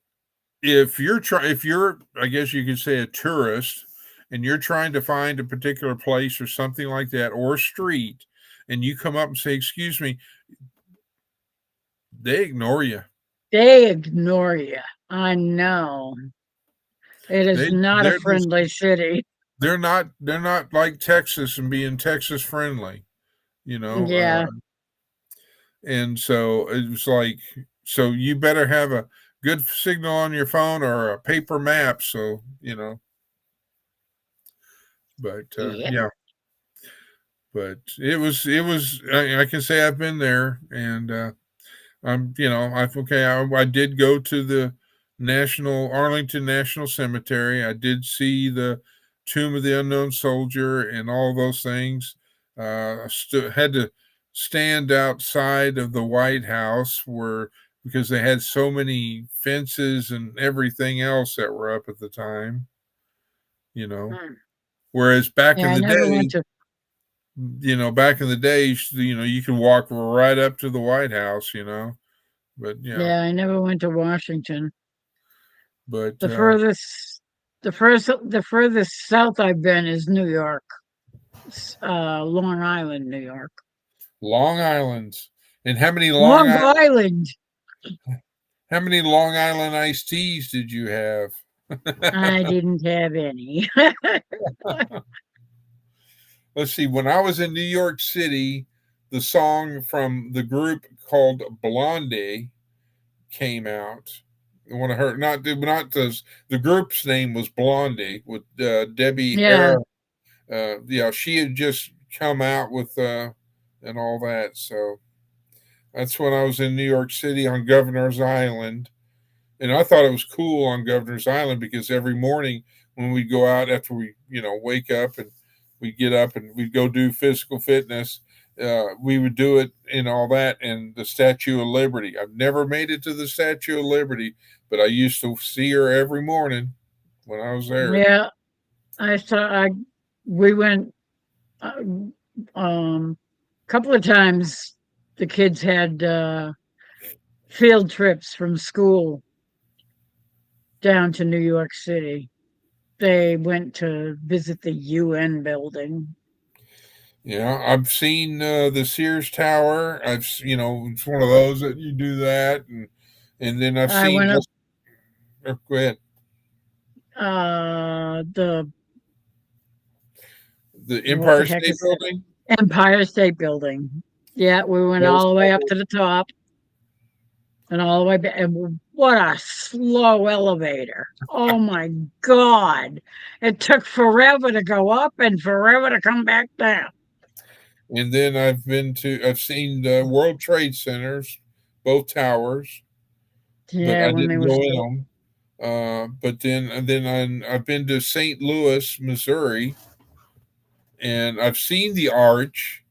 if you're, I guess you could say, a tourist, and you're trying to find a particular place or something like that, or a street, and you come up and say, "Excuse me," they ignore you. They ignore you. I know. It is not a They're just, friendly city. they're not like Texas and being Texas friendly, you know. Yeah. And so it was like, so you better have a good signal on your phone or a paper map, so but Yeah. yeah. But it was I can say I've been there, and I did go to the Arlington National Cemetery. I did see the Tomb of the Unknown Soldier and all those things. Had to stand outside of the White House because they had so many fences and everything else that were up at the time. Hmm. Whereas back Yeah, in I the never day, went to you could walk right up to the White House. But yeah, yeah, I never went to Washington. but The furthest the furthest south I've been is New York. Long Island, New York. Long Island. And how many Long Island. Long Island iced teas did you have? I didn't have any. Let's see. When I was in New York City, the song from the group called Blondie came out. One of her, not the group's name was Blondie, with Debbie Yeah. Harry. She had just come out with and all that. So that's when I was in New York City on Governor's Island, And I thought it was cool on Governor's Island because every morning when we'd go out after we, wake up and we'd get up and we'd go do physical fitness, we would do it and all that. And the Statue of Liberty. I've never made it to the Statue of Liberty, but I used to see her every morning when I was there. Yeah, we went couple of times. The kids had field trips from school down to New York City. They went to visit the UN building. Yeah, I've seen the Sears Tower. It's one of those that you do that, and then I've I seen. went up Go ahead. The Empire heck State is it? Building. Empire State Building. Yeah, we went Those all the way up couple- to the top and all the way back. And what a slow elevator. Oh my God. It took forever to go up and forever to come back down. And then I've seen the World Trade Centers, both towers, but Yeah, I when they didn't were go in still. them. But then I've been to St. Louis, Missouri, and I've seen the arch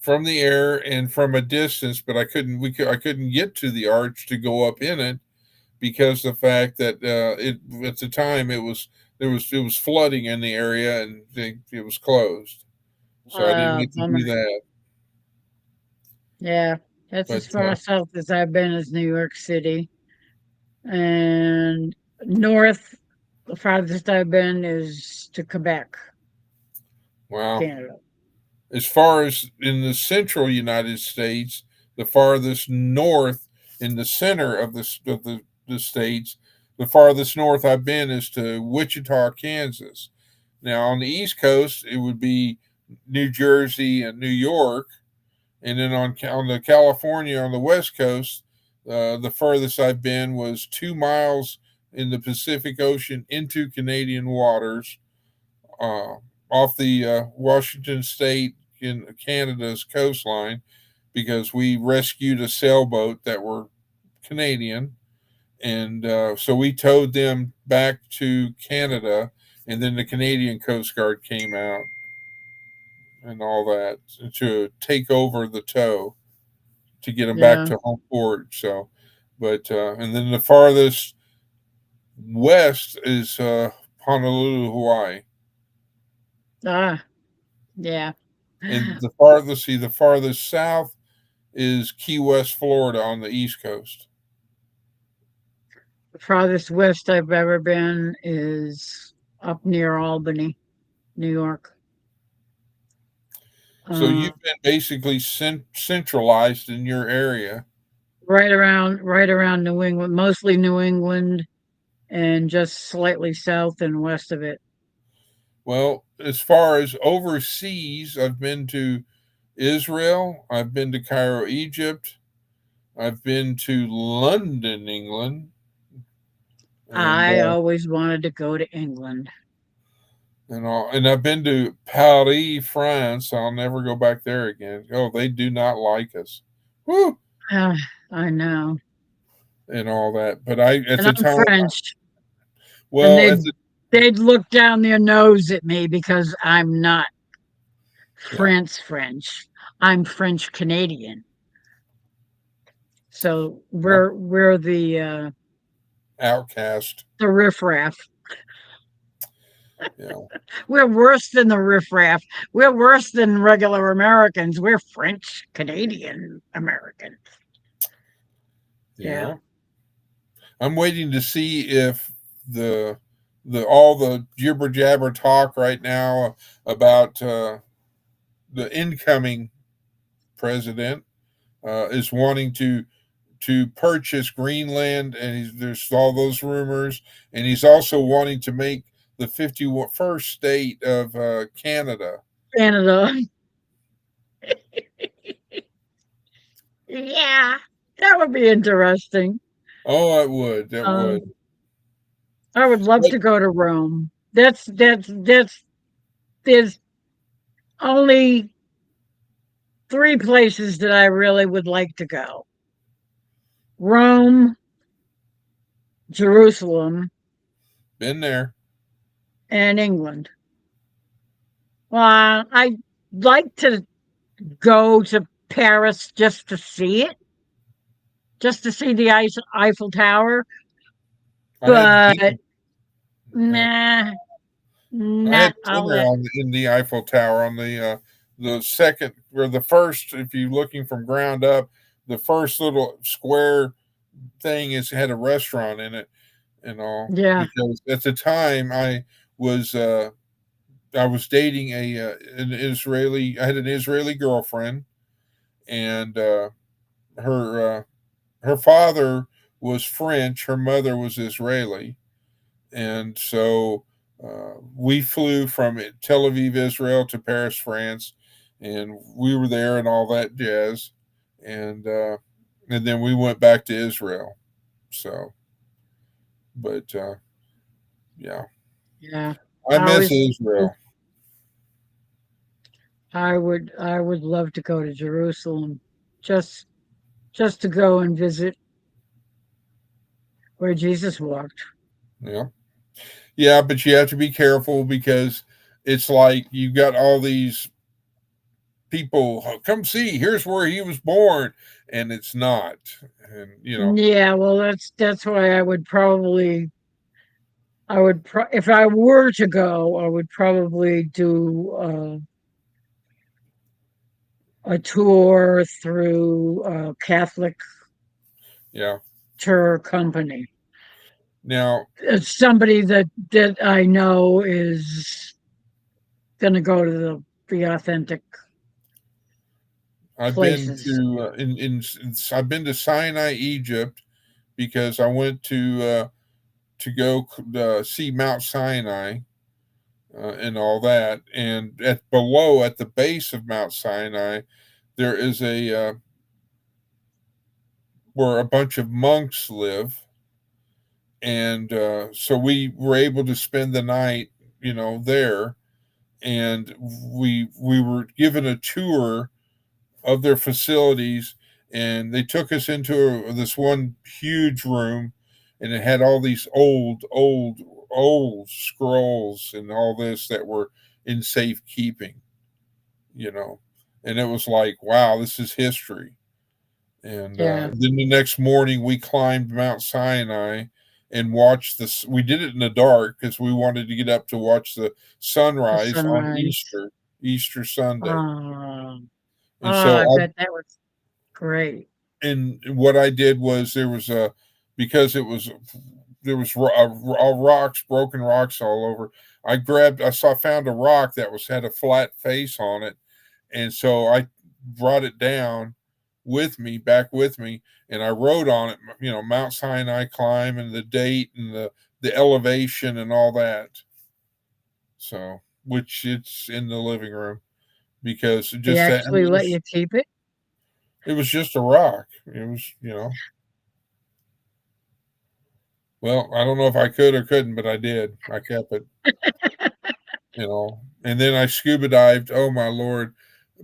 from the air and from a distance, but I couldn't get to the arch to go up in it because the fact that it at the time it was flooding in the area and it was closed, so I didn't get to Bummer. do that. Yeah, that's as But far south as I've been as New York City. And north, the farthest I've been is to Quebec, wow. Canada. As far as in the central United States, the farthest north in the center of the states, the farthest north I've been is to Wichita, Kansas. Now on the East Coast, it would be New Jersey and New York, and then on the California on the West Coast, the furthest I've been was 2 miles in the Pacific Ocean into Canadian waters, off the Washington State in Canada's coastline, because we rescued a sailboat that were Canadian, and so we towed them back to Canada, and then the Canadian Coast Guard came out and all that to take over the tow to get them back Yeah. to home port. So, but and then the farthest west is Honolulu, Hawaii. Yeah. And the farthest south is Key West, Florida, on the East Coast. The farthest west I've ever been is up near Albany, New York. So you've been basically centralized in your area. Right around New England, mostly New England, and just slightly south and west of it. Well, as far as overseas, I've been to Israel. I've been to Cairo, Egypt. I've been to London, England. I always wanted to go to England. And I've been to Paris, France. I'll never go back there again. Oh, they do not like us. Woo! I know. And all that. But at And the I'm time, French. well, And they'd look down their nose at me because I'm not French. I'm French Canadian. So we're the outcast. the riffraff. Yeah. We're worse than the riffraff. We're worse than regular Americans. We're French Canadian Americans. Yeah. I'm waiting to see if all the jibber jabber talk right now about the incoming president is wanting to purchase Greenland, and there's all those rumors, and he's also wanting to make the 51st state of Canada. Yeah, that would be interesting. Oh, it would. That would. I would love to go to Rome. There's only 3 places that I really would like to go: Rome, Jerusalem, Been there. and England. Well, I'd like to go to Paris just to see it, just to see the Eiffel Tower, I had but dinner, nah, I had not all dinner that. in the Eiffel Tower on the second or the first. If you're looking from ground up, the first little square thing is had a restaurant in it and all. Yeah, Because at the time was uh, I was dating an Israeli. I had an Israeli girlfriend, and her father was French. Her mother was Israeli, and so we flew from Tel Aviv, Israel, to Paris, France, and we were there and all that jazz, and then we went back to Israel. So, but yeah, yeah. I I miss always, Israel. I would love to go to Jerusalem, just, just to go and visit where Jesus walked. Yeah, yeah, but you have to be careful because it's like you got all these people, "Oh, come see, here's where he was born," and it's not. And Yeah, well, that's why if I were to go, I would probably do a tour through a Catholic yeah. tour company. Now It's somebody that I know is going to go to the authentic I've been places. to I've been to Sinai, Egypt, because I went to go see Mount Sinai and all that. And at below at the base of Mount Sinai, there is a where a bunch of monks live, and so we were able to spend the night, there, and we were given a tour of their facilities, and they took us into this one huge room, and it had all these old scrolls and all this that were in safekeeping, you know and it was like, wow, this is history. And Yeah, then the next morning we climbed Mount Sinai and watched this. We did it in the dark because we wanted to get up to watch the the sunrise on sunrise. Easter Sunday. Oh, oh, And so I bet that was great. and what I did was there was a because it was there was rocks, broken rocks all over. Found a rock that had a flat face on it, and so I brought it down back with me, and I wrote on it, Mount Sinai climb and the date and the elevation and all that. So, which it's in the living room because They just that actually let you keep it. it was just a rock. It was, well, I don't know if I could or couldn't, but I did. I kept it, And then I scuba dived. Oh my lord!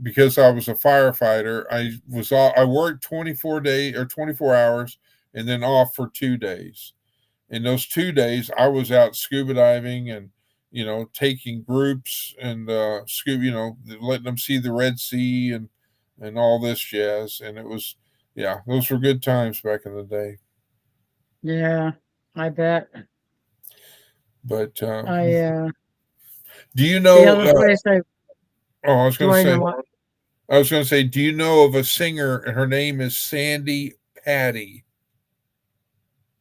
Because I was a firefighter, I worked 24 hours, and then off for 2 days. In those 2 days, I was out scuba diving and taking groups and scuba, letting them see the Red Sea and all this jazz. And it was, yeah, those were good times back in the day. Yeah, I bet. But I do you the know? other place I Oh, I was do going to I say. know what? I was going to say, do you know of a singer? And her name is Sandy Patty.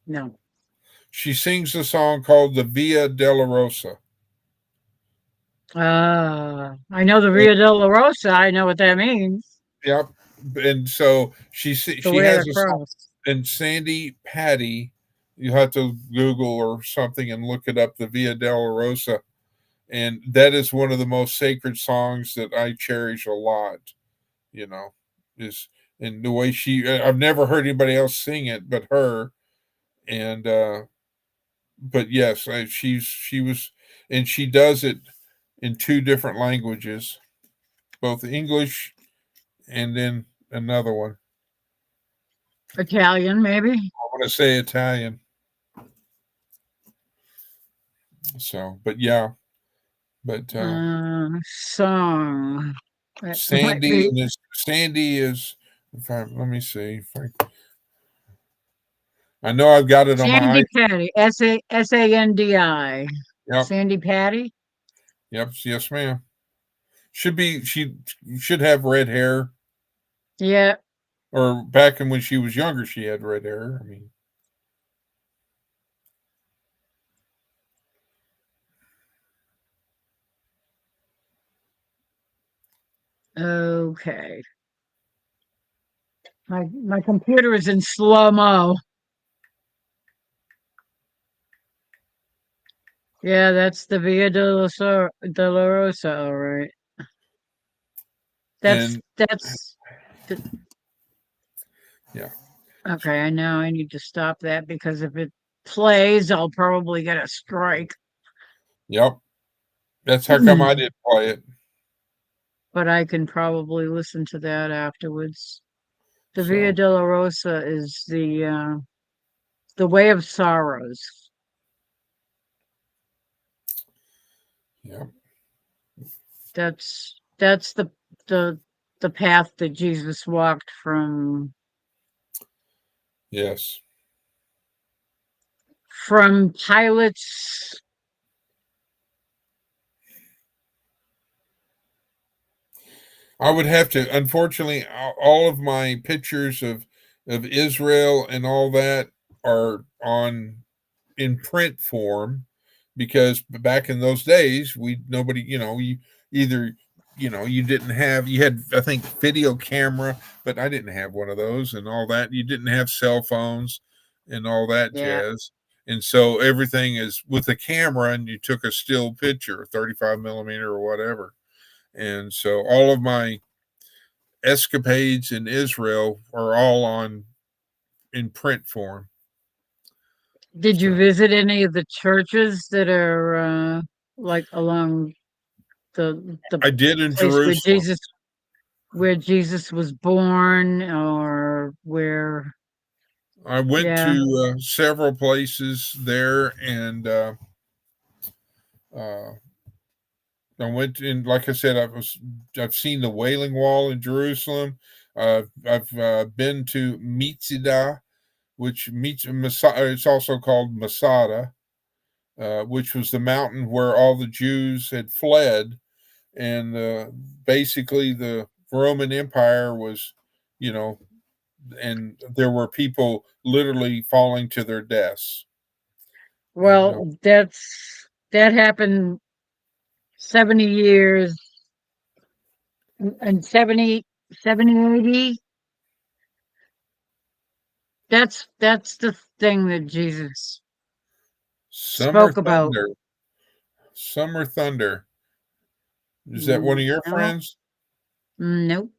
No. She sings a song called "The Via Dolorosa." I know the Rio de la Rosa. I know what that means. Yep. And so The she way has a song, across. and Sandy Patty. You have to Google or something and look it up. The Via Dolorosa, and that is one of the most sacred songs that I cherish a lot. You know, is and the way I've never heard anybody else sing it but her, and but yes, she was, and she does it in two different languages, both English and then another one. Italian, maybe. I want to say Italian. So, but yeah, but Song. That might Sandy be and this Sandy is. If I let me see, if I know I've got it on my. Sandy Patty. Sandi. Yep, Sandy Patty. yep, yes, ma'am. Should be she should have red hair, Yeah. or back in when she was younger, she had red hair. I mean, Okay. My computer is in slow mo. Yeah, that's the Via Dolorosa, all right. That's and that's th- yeah, okay. I know I need to stop that because if it plays, I'll probably get a strike. yep. That's how come I didn't play it. But I can probably listen to that afterwards. The Via So, Dolorosa is the Way of Sorrows. yeah, That's the the path that Jesus walked yes. from Pilate's. I would have to. Unfortunately, all of my pictures of Israel and all that are on in print form because back in those days, we nobody, you either you didn't have you had I think video camera, but I didn't have one of those and all that. You didn't have cell phones and all that Yeah. jazz. And so everything is with a camera, and you took a still picture, 35 millimeter or whatever. And so all of my escapades in Israel are all on in print form. Did you So visit any of the churches that are like along the I did in place Jerusalem. where Jesus was born or where I went yeah. to several places there, and uh, I went in. Like I said, I've seen the Wailing Wall in Jerusalem. I've been to Mitzida, which meets it's also called Masada, which was the mountain where all the Jews had fled, and basically the Roman Empire was, you know, and there were people literally falling to their deaths. And Well, that happened 70 years and 70 80. That's the thing that Jesus Summer spoke about. Thunder, Summer Thunder. Is that one of your No, friends? nope.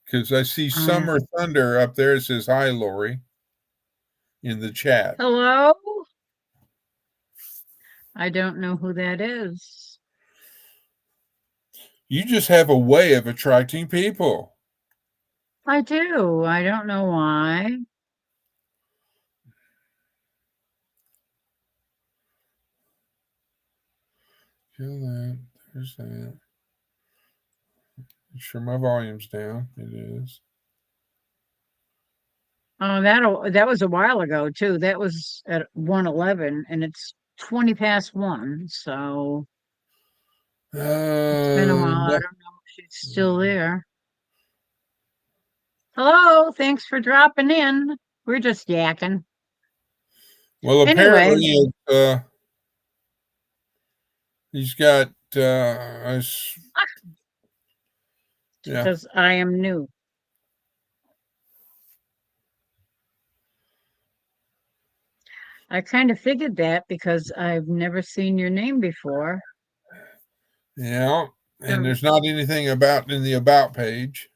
Because I see Uh, Summer Thunder up there. It says hi, Lori, in the chat. hello? I don't know who that is. You just have a way of attracting people. I do. I don't know why. Feel that. There's that. Make sure my volume's down. It is. Oh, that was a while ago too. That was at 1:11 and it's 20 past 1, so it's been a while. I No. don't know if she's still there. Hello, thanks for dropping in. We're just yakking. Well, Anyway, apparently, he's got. Yeah. because I am new. I kind of figured that because I've never seen your name before. Yeah. And So, there's not anything about in the about page.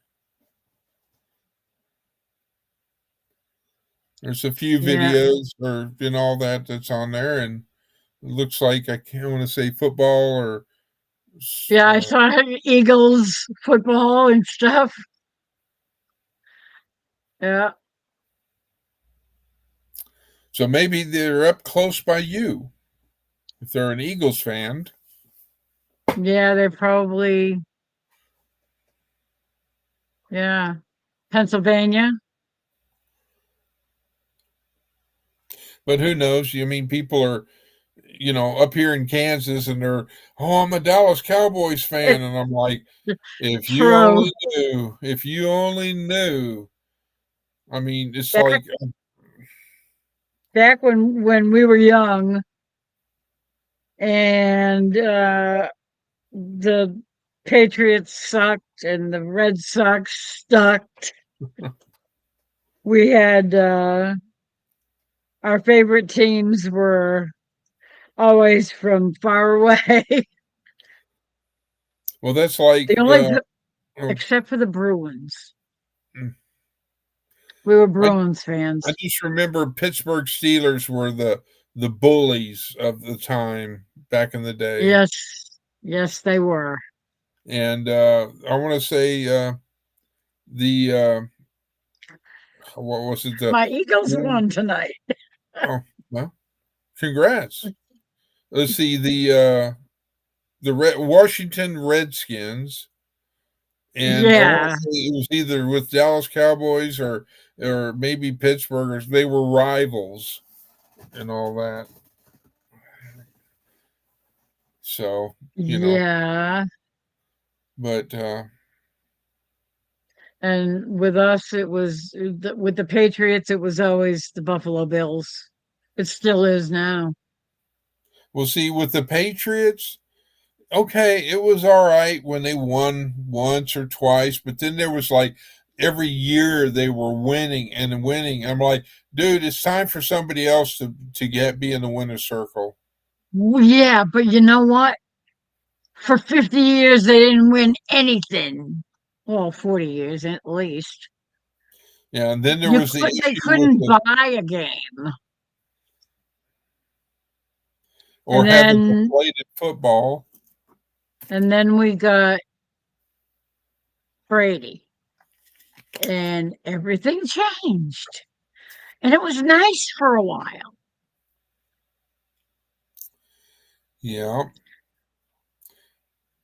There's a few yeah, videos or and all that's on there, and it looks like I can't want to say football or yeah, I saw Eagles football and stuff. Yeah, so maybe they're up close by you. if they're an Eagles fan. Yeah, they probably, yeah, Pennsylvania. But who knows? I mean, people are, up here in Kansas and they're, oh, I'm a Dallas Cowboys fan. And I'm like, if you True. only knew. I mean, it's Back, like, back when we were young and the Patriots sucked and the Red Sox sucked. We had our favorite teams were always from far away. well, that's like, The only oh, except for the Bruins. Mm. We were I, Bruins fans. I just remember Pittsburgh Steelers were the bullies of the time back in the day. Yes, yes, they were. And I want to say the what was it? My Eagles won tonight. Oh, well, congrats. Let's see the Washington Redskins, and I want Yeah, to say it was either with Dallas Cowboys or maybe Pittsburghers. They were rivals and all that. So yeah. but And with us, it was with the Patriots. It was always the Buffalo Bills. It still is now. we'll see with the Patriots. Okay, it was all right when they won once or twice, but then there was like every year they were winning and winning. I'm like, dude, it's time for somebody else to be in the winner's circle. Yeah, but you know what? For 50 years, they didn't win anything. Well, 40 years at least. Yeah, and then there was the They issue with couldn't buy a game. or And having then deflated football. and then we got Brady. And everything changed. And it was nice for a while. Yeah,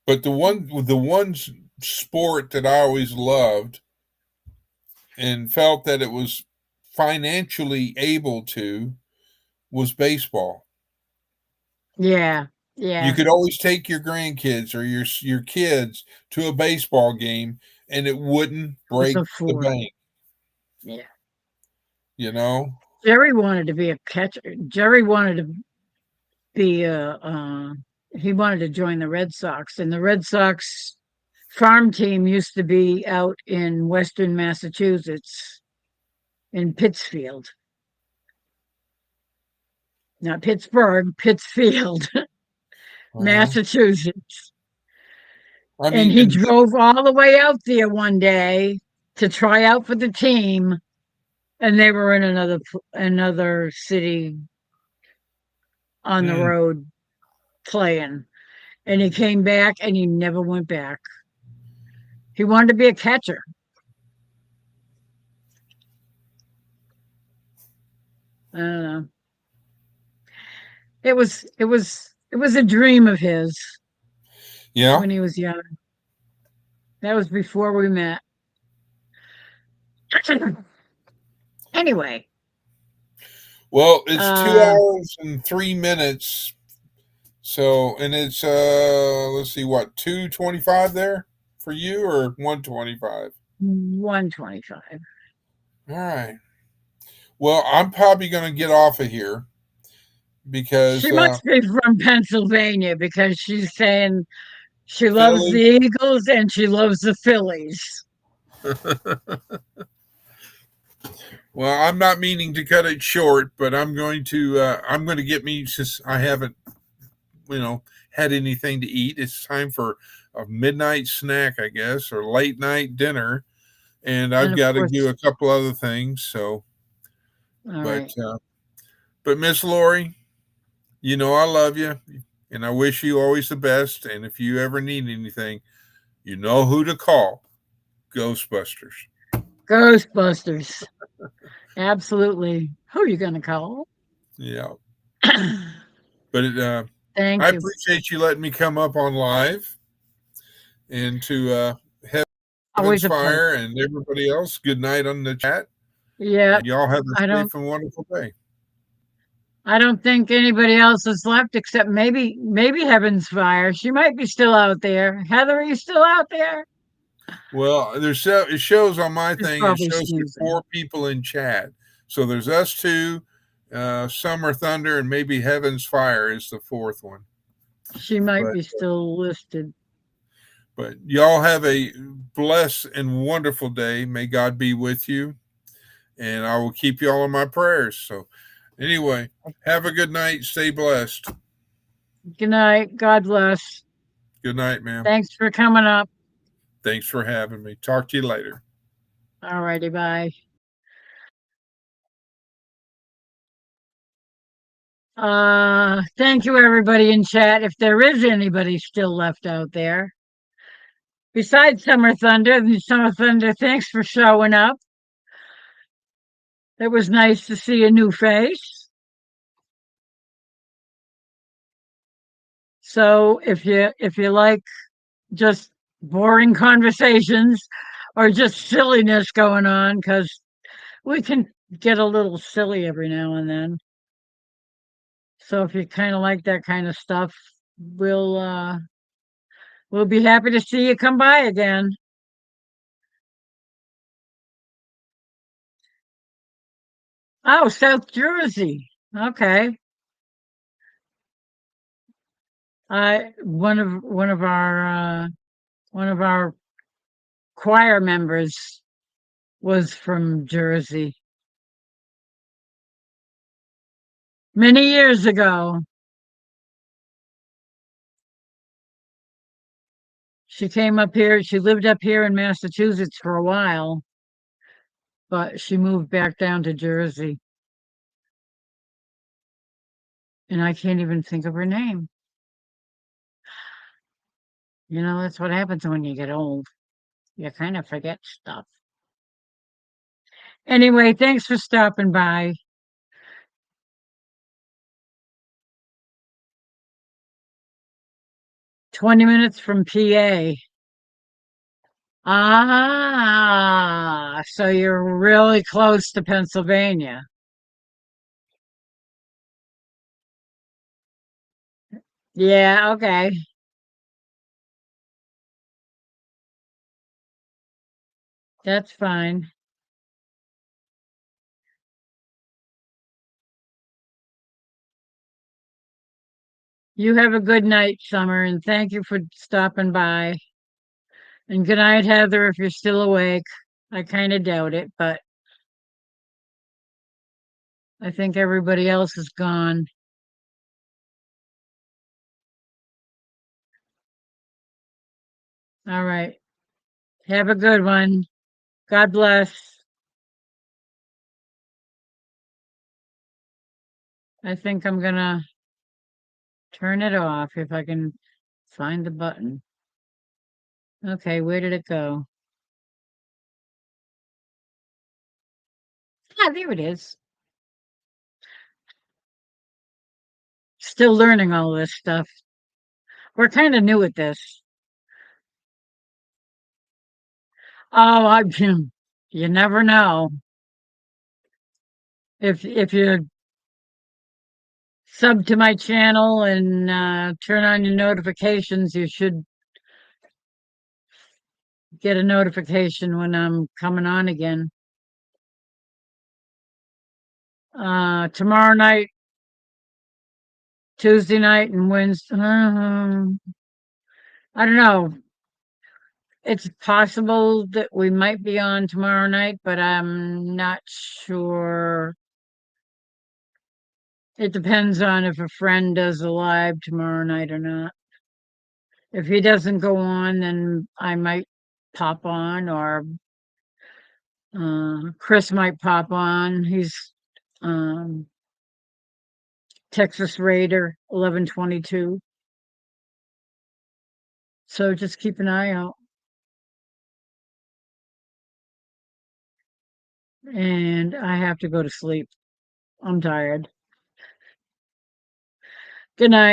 but the one sport that I always loved and felt that it was financially able to was baseball. Yeah, You yeah. could always take your grandkids or your kids to a baseball game, and it wouldn't It's break a the four. bank. Yeah. You know, Jerry wanted to be a catcher. Jerry wanted to be he wanted to join the Red Sox, and the Red Sox farm team used to be out in Western Massachusetts in Pittsfield. Not Pittsburgh, Pittsfield, Massachusetts. I And mean, he drove all the way out there one day to try out for the team, and they were in another city on the road playing. And he came back and he never went back. He wanted to be a catcher. I don't know. It was a dream of his yeah. when he was young. That was before we met. Anyway, Well, it's 2 uh, hours and 3 minutes. So, and it's let's see, what 2:25 there for you or 1:25. 125. All right. Well, I'm probably going to get off of here because She must be from Pennsylvania because she's saying she loves the Philly. Eagles and she loves the Phillies. Well, I'm not meaning to cut it short, but I'm going to get me since I haven't had anything to eat. It's time for a midnight snack, I guess, or late night dinner, and I've And of got to course, do a couple other things. So, all but right. but Miss Lori, I love you, and I wish you always the best. And if you ever need anything, you know who to call. Ghostbusters. Ghostbusters. Absolutely. Who are you going to call? Yeah. But Thank I you. appreciate you letting me come up on live, and to Heaven's Always a pleasure. Fire and everybody else, good night on the chat. Yeah, And y'all have a I don't safe and wonderful day. I don't think anybody else is left except maybe Heaven's Fire. She might be still out there. Heather, are you still out there? Well, it shows on my She's thing, it probably shows me snoozing. 4 people in chat. So there's us 2, Summer Thunder, and maybe Heaven's Fire is the 4th one. She might But- be still listed. But y'all have a blessed and wonderful day. May God be with you. And I will keep you all in my prayers. So anyway, have a good night. Stay blessed. Good night. God bless. Good night, ma'am. Thanks for coming up. Thanks for having me. Talk to you later. All righty, bye. Thank you everybody in chat. If there is anybody still left out there. Besides Summer Thunder, thanks for showing up. It was nice to see a new face. So if you like just boring conversations or just silliness going on, because we can get a little silly every now and then. So if you kind of like that kind of stuff, we'll be happy to see you come by again. Oh, South Jersey. Okay. One of our choir members was from Jersey many years ago. She came up here. She lived up here in Massachusetts for a while, but she moved back down to Jersey. And I can't even think of her name. You know, that's what happens when you get old. You kind of forget stuff. Anyway, thanks for stopping by. 20 minutes from PA. Ah, so you're really close to Pennsylvania. Yeah, okay. That's fine. You have a good night, Summer, and thank you for stopping by. And good night, Heather, if you're still awake. I kind of doubt it, but I think everybody else is gone. All right. Have a good one. God bless. I think I'm gonna turn it off if I can find the button. Okay, where did it go? Ah, there it is. Still learning all this stuff. We're kind of new at this. Oh, you never know. If you sub to my channel and turn on your notifications, you should get a notification when I'm coming on again. Tomorrow night, Tuesday night, and Wednesday. I don't know. It's possible that we might be on tomorrow night, but I'm not sure. It depends on if a friend does a live tomorrow night or not. If he doesn't go on, then I might pop on, or Chris might pop on. He's Texas Raider 1122. So just keep an eye out. And I have to go to sleep. I'm tired. Good night.